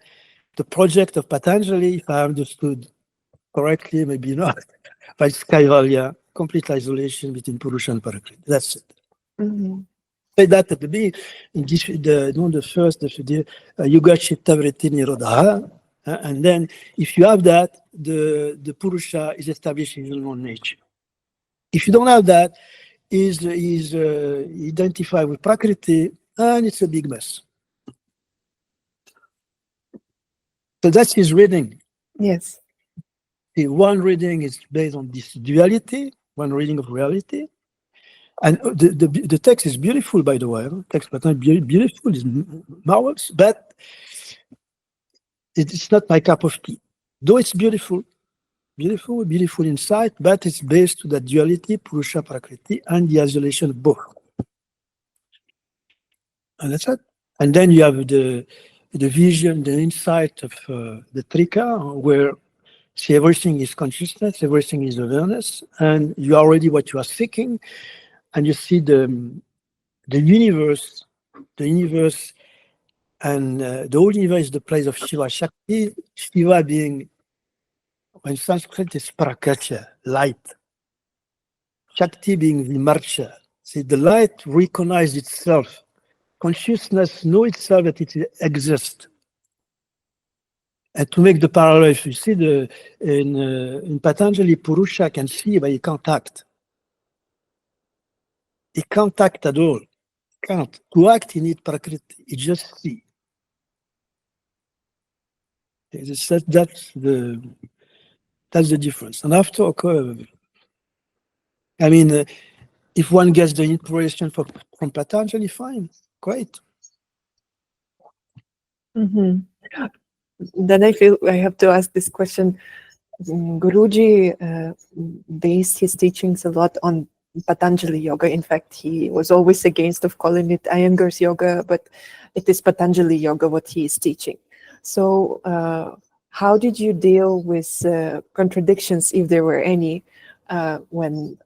[SPEAKER 2] the project of Patanjali, if I understood correctly, maybe not, but it's Kaivalya, complete isolation between Purusha and Prakriti. That's it.
[SPEAKER 1] Mm-hmm.
[SPEAKER 2] Say that at the beginning, in the first, Yuga Chitta Vritti Nirodha, and then if you have that, the Purusha is established in his own nature. If you don't have that, is identified with Prakriti, and it's a big mess. So that's his reading.
[SPEAKER 1] Yes.
[SPEAKER 2] The one reading is based on this duality, one reading of reality. And the text is beautiful, by the way. The text is beautiful, is marvelous, but it's not my cup of tea. Though it's beautiful insight, but it's based to the duality, Purusha, Prakriti, and the isolation of both. And that's it. And then you have the vision, the insight of the Trika, where see everything is consciousness, everything is awareness, and you are already what you are seeking, and you see the universe, and the whole universe is the place of Shiva Shakti. Shiva being, in Sanskrit, is Prakacha, light. Shakti being Vimarcha. See, the light recognizes itself. Consciousness knows itself that it exists. And to make the parallel, if you see in Patanjali, Purusha can see, but he can't act. He can't act at all. He can't. To act, he needs Prakriti. He just see. That's the difference. And after, I mean, if one gets the inspiration from Patanjali, fine, great.
[SPEAKER 1] Mm-hmm. Then I feel I have to ask this question. Guruji based his teachings a lot on Patanjali yoga. In fact, he was always against of calling it Iyengar's yoga, but it is Patanjali yoga what he is teaching. So how did you deal with contradictions, if there were any, when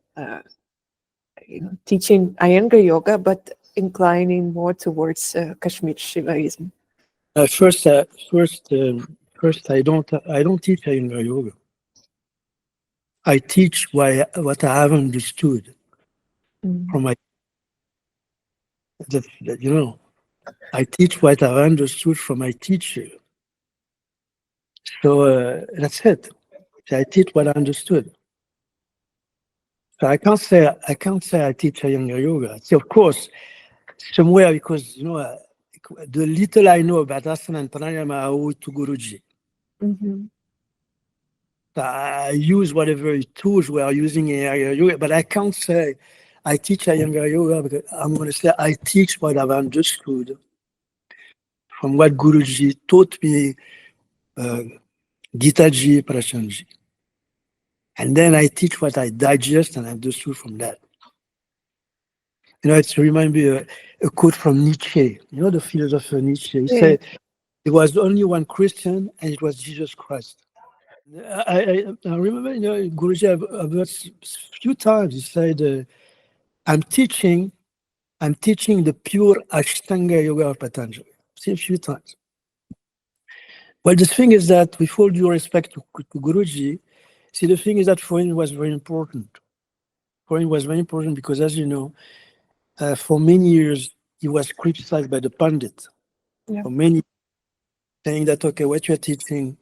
[SPEAKER 1] teaching Iyengar yoga, but inclining more towards Kashmir Shivaïsm?
[SPEAKER 2] First, I don't teach Iyengar yoga. I teach what I have understood from my. I teach what I've understood from my teacher. So that's it. I teach what I understood. So I can't say I teach Iyengar yoga. See, of course, somewhere, because the little I know about asana and pranayama, I owe it to Guruji.
[SPEAKER 1] Mhm.
[SPEAKER 2] I use whatever tools we are using in Iyengar yoga, but I can't say I teach Iyengar yoga, because I'm going to say I teach what I've understood from what Guruji taught me, Gitaji, Prashanji. And then I teach what I digest and understood from that. It reminds me a quote from Nietzsche, the philosopher Nietzsche. He
[SPEAKER 1] Yeah.
[SPEAKER 2] said, there was only one Christian, and it was Jesus Christ. I remember, Guruji, I've heard a few times, he said, I'm teaching the pure Ashtanga yoga of Patanjali. See, a few times. Well, the thing is that, with all due respect to Guruji, see, the thing is that for him it was very important. For him it was very important because, as you know, for many years, he was criticized by the pundit.
[SPEAKER 1] Yeah.
[SPEAKER 2] For many, saying that, okay, what you're teaching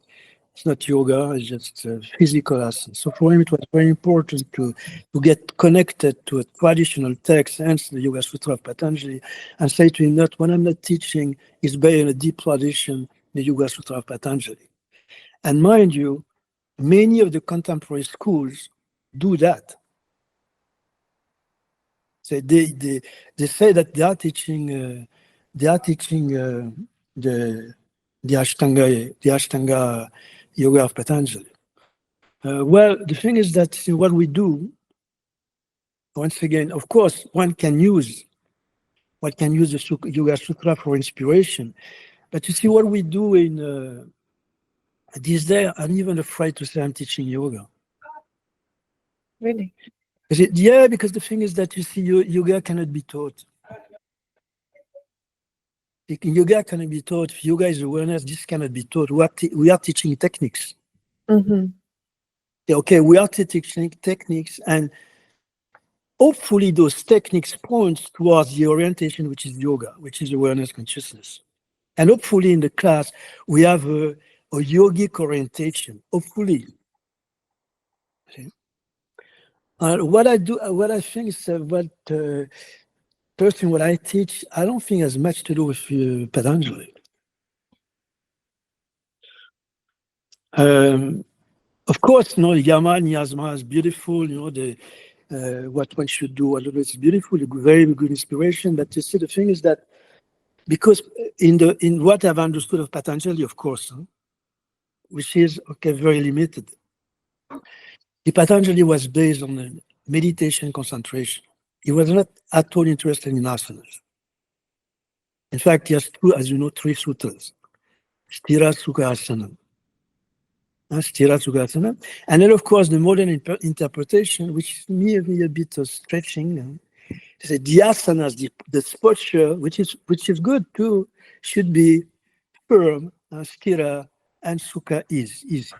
[SPEAKER 2] is not yoga, it's just physical lessons. So for him, it was very important to get connected to a traditional text, hence the Yoga Sutra of Patanjali, and say to him that what I'm not teaching is based on a deep tradition, the Yoga Sutra of Patanjali. And mind you, many of the contemporary schools do that. So they say that they are teaching the Ashtanga yoga of Patanjali. Well, the thing is that what we do, once again, of course, one can use the Yoga Sutra for inspiration, but you see what we do in these days. I'm even afraid to say I'm teaching yoga.
[SPEAKER 1] Really?
[SPEAKER 2] Yeah, because the thing is that you see, yoga cannot be taught. Yoga cannot be taught. If yoga is awareness, this cannot be taught. We are teaching techniques.
[SPEAKER 1] Mm-hmm.
[SPEAKER 2] Okay, we are teaching techniques, and hopefully those techniques point towards the orientation, which is yoga, which is awareness consciousness. And hopefully in the class, we have a yogic orientation, hopefully. What I think is personally, what I teach, I don't think has much to do with Patanjali. Of course, Yama and Yasma is beautiful, what one should do, all of it's beautiful, a very good inspiration. But you see, the thing is that, because in what I've understood of Patanjali, of course, which is, very limited, the Patanjali was based on the meditation concentration. He was not at all interested in asanas. In fact, he has two, as you know, three sutras. Sthira Sukha Asana. Sthira Sukha Asana. And then, of course, the modern interpretation, which is merely a bit of stretching, the asanas, the posture, which is good too, should be firm, sthira, and Sukha is easy.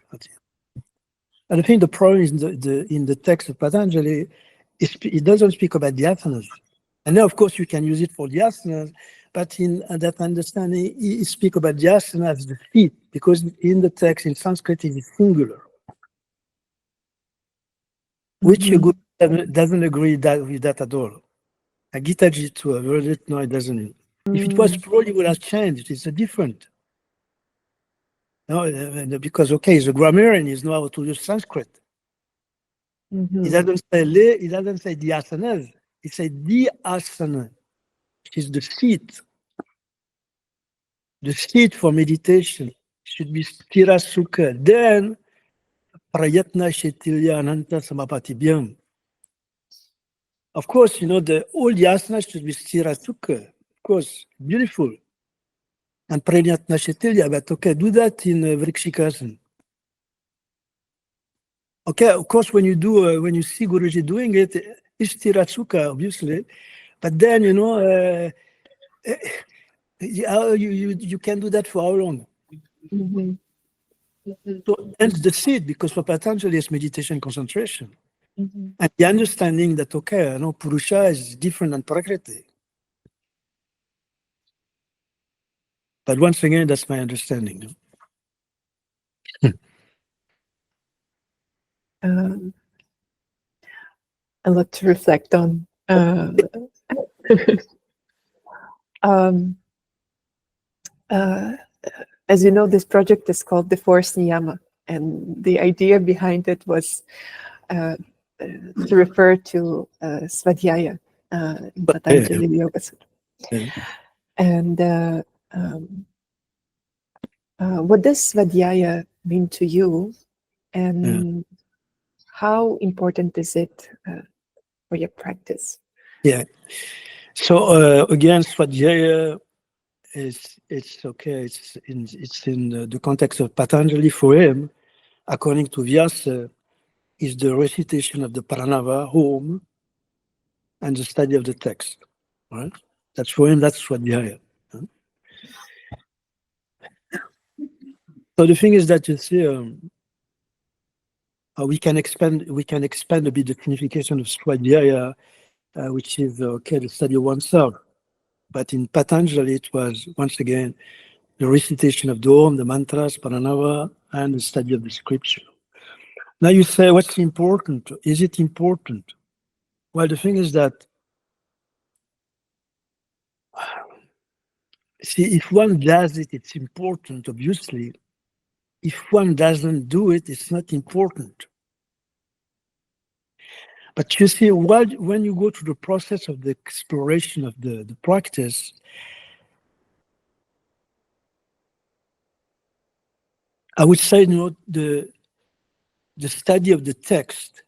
[SPEAKER 2] And I think the problem is in the text of Patanjali, it doesn't speak about the asanas. And then, of course, you can use it for the asanas, but in that understanding, he speaks about the asana as the feet, because in the text, in Sanskrit, it is singular, which doesn't agree with that at all. Gitaji too, I've heard it, no, it doesn't. If it was plural, it would have changed. It's a different. No, because, he's a grammarian, he knows how to use Sanskrit.
[SPEAKER 1] Mm-hmm.
[SPEAKER 2] He doesn't say the asanas, he says the asana, which is the seat. The seat for meditation should be sthira sukha. Then prayatna shetilya ananta samapati bhyam. Of course, all the asanas should be sthira sukha. Of course, beautiful. And prayatna shetilya, but do that in vrikshikasana. Of course, when you see Guruji doing it, it's sthira sukha, obviously. But then, you can do that for how long?
[SPEAKER 1] Mm-hmm.
[SPEAKER 2] So hence the seed, because for Patanjali it's meditation concentration.
[SPEAKER 1] Mm-hmm.
[SPEAKER 2] And the understanding that, Purusha is different than Prakriti. But once again, that's my understanding.
[SPEAKER 1] Um, a lot to reflect on. Um, as you know, this project is called the Force Niyama, and the idea behind it was to refer to Svadhyaya in Patanjali Yoga Sutra.
[SPEAKER 2] Yeah.
[SPEAKER 1] And what does Svadhyaya mean to you, and how important is it for your practice?
[SPEAKER 2] Yeah. So again, Svadhyaya it's okay. It's in the context of Patanjali. For him, according to Vyasa, is the recitation of the Pranava home and the study of the text. Right? That's for him. That's Svadhyaya. So the thing is that you see, we can expand a bit the signification of Svadhyaya, which is okay, the study of oneself. But in Patanjali, it was once again the recitation of the Om, the mantras, Pranava, and the study of the scripture. Now you say, what's important? Is it important? Well, the thing is that, see, if one does it, it's important, obviously. If one doesn't do it, it's not important. But you see, when you go through the process of the exploration of the practice, I would say, the study of the text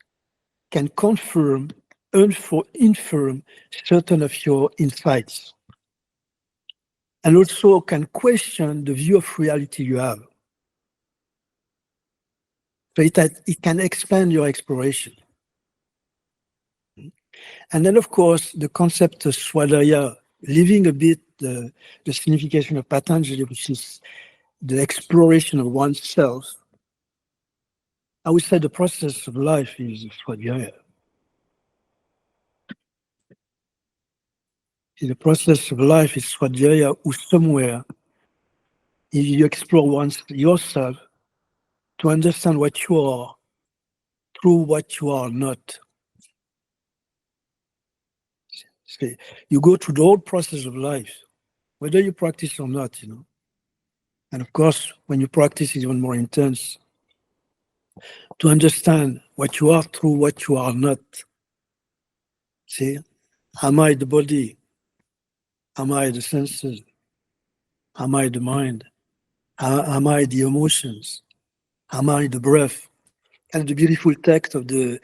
[SPEAKER 2] can confirm and infirm certain of your insights, and also can question the view of reality you have. So it can expand your exploration. And then, of course, the concept of Swadhyaya, leaving a bit the signification of Patanjali, which is the exploration of oneself. I would say the process of life is Swadhyaya. The process of life is Swadhyaya, or somewhere you explore yourself to understand what you are through what you are not. See, you go through the whole process of life, whether you practice or not, And of course, when you practice, it's even more intense. To understand what you are through what you are not. See, am I the body? Am I the senses? Am I the mind? Am I the emotions? Am I the breath? And the beautiful text of the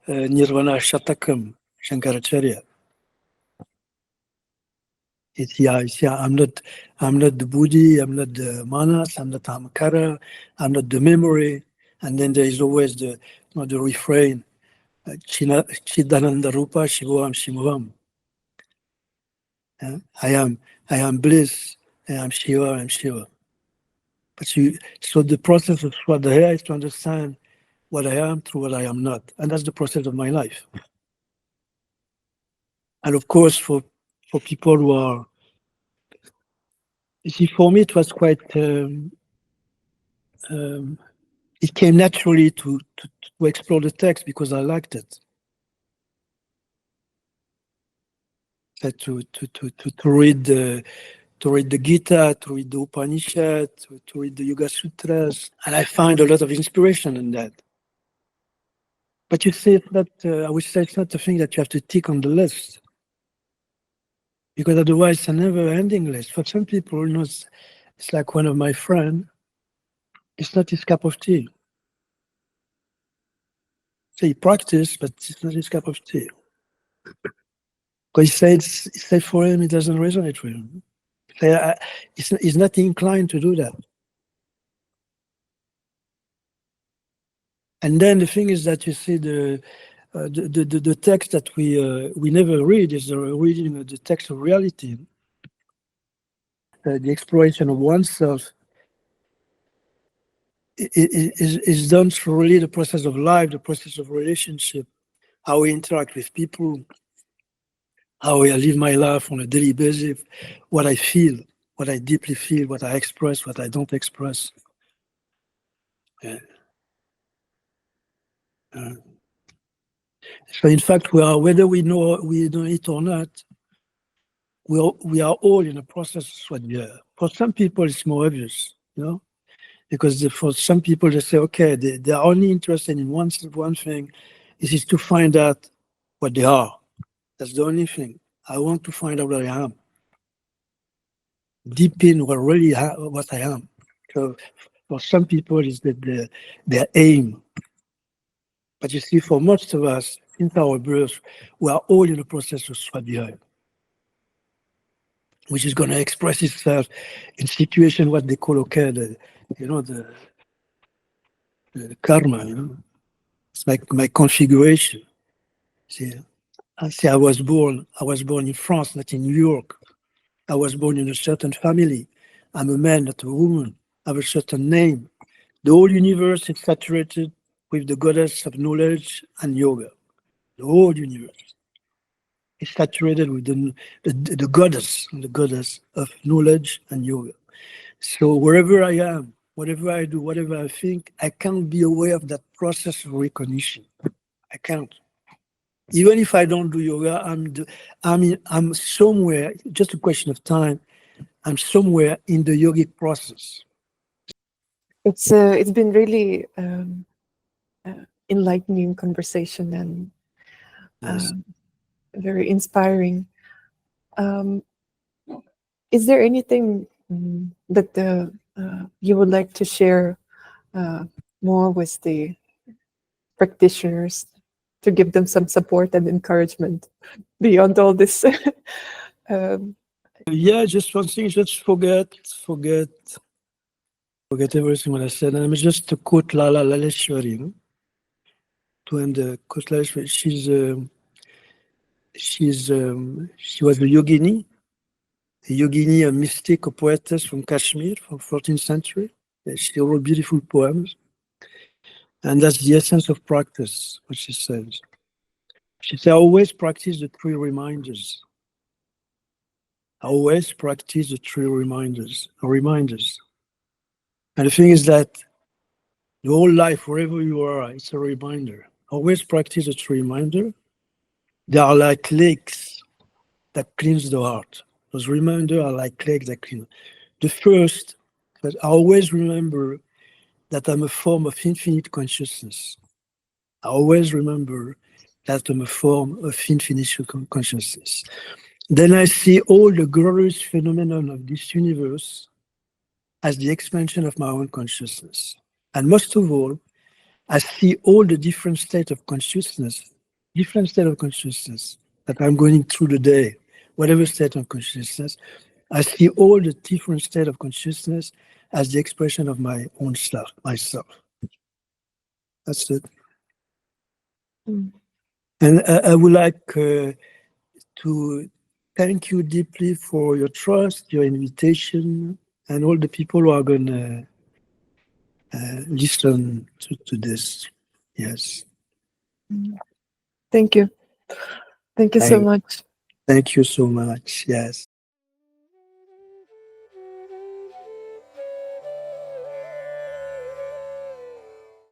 [SPEAKER 2] Nirvana Shatakam, Shankaracharya. I'm not the buddhi, I'm not the manas, I'm not Ahamkara, I'm not the memory. And then there is always the refrain, Chidananda Rupa Shivoham Shivoham. I am bliss, I am Shiva, I am Shiva. So the process of Swadhyaya is to understand what I am through what I am not. And that's the process of my life. And of course, for people who are, you see, for me, it was quite, it came naturally to explore the text because I liked it. To read the Gita, to read the Upanishad, to read the Yoga Sutras, and I find a lot of inspiration in that. But you say that I would say it's not a thing that you have to tick on the list, because otherwise it's a never-ending list. For some people, it's like one of my friends. It's not his cup of tea. So he practiced, but it's not his cup of tea. Because he said for him, it doesn't resonate with him. He's not inclined to do that. And then the thing is that you see the text that we never read is the reading of the text of reality, the exploration of oneself is done through really the process of life, the process of relationship, how we interact with people, how I live my life on a daily basis, what I feel, what I deeply feel, what I express, what I don't express. Yeah. So in fact, whether we know it or not, we are all in a process of swadhyaya. For some people, it's more obvious, because for some people, they say, okay, they are only interested in one thing, is to find out what they are. That's the only thing. I want to find out what I am. Deep in what I am. So for some people, it's their aim. But you see, for most of us, since our birth, we are all in the process of swadhyaya, which is going to express itself in situation what they call, okay, the karma, It's like my configuration. See, I was born in France, not in New York. I was born in a certain family. I'm a man, not a woman. I have a certain name. The whole universe is saturated with the goddess of knowledge and yoga. The whole universe is saturated with the goddess of knowledge and yoga. So wherever I am, whatever I do, whatever I think, I can't be aware of that process of recognition. I can't. Even if I don't do yoga, I'm somewhere, just a question of time, I'm somewhere in the yogic process.
[SPEAKER 1] It's been really enlightening conversation and
[SPEAKER 2] Yes.
[SPEAKER 1] very inspiring. Is there anything that you would like to share more with the practitioners to give them some support and encouragement beyond all this?
[SPEAKER 2] Yeah, just one thing, just forget everything what I said. And I'm just to quote Lala Laleshwari, to end the quote Laleshwari. She was a yogini, a mystic, a poetess from Kashmir, from 14th century. She wrote beautiful poems. And that's the essence of practice, what she says. She said, always practice the three reminders. Always practice the three reminders. And the thing is that the whole life, wherever you are, it's a reminder. Always practice the three reminders. They are like lakes that cleanse the heart. Those reminders are like lakes that clean. The first, but I always remember that I'm a form of infinite consciousness. I always remember that I'm a form of infinite consciousness. Then I see all the glorious phenomenon of this universe as the expansion of my own consciousness. And most of all, I see all the different states of consciousness that I'm going through the day, whatever state of consciousness. I see all the different states of consciousness as the expression of my own self, myself. That's it. And I would like to thank you deeply for your trust, your invitation, and all the people who are going to listen to this. Yes.
[SPEAKER 1] Thank you. Thank you so much.
[SPEAKER 2] Thank you so much. Yes.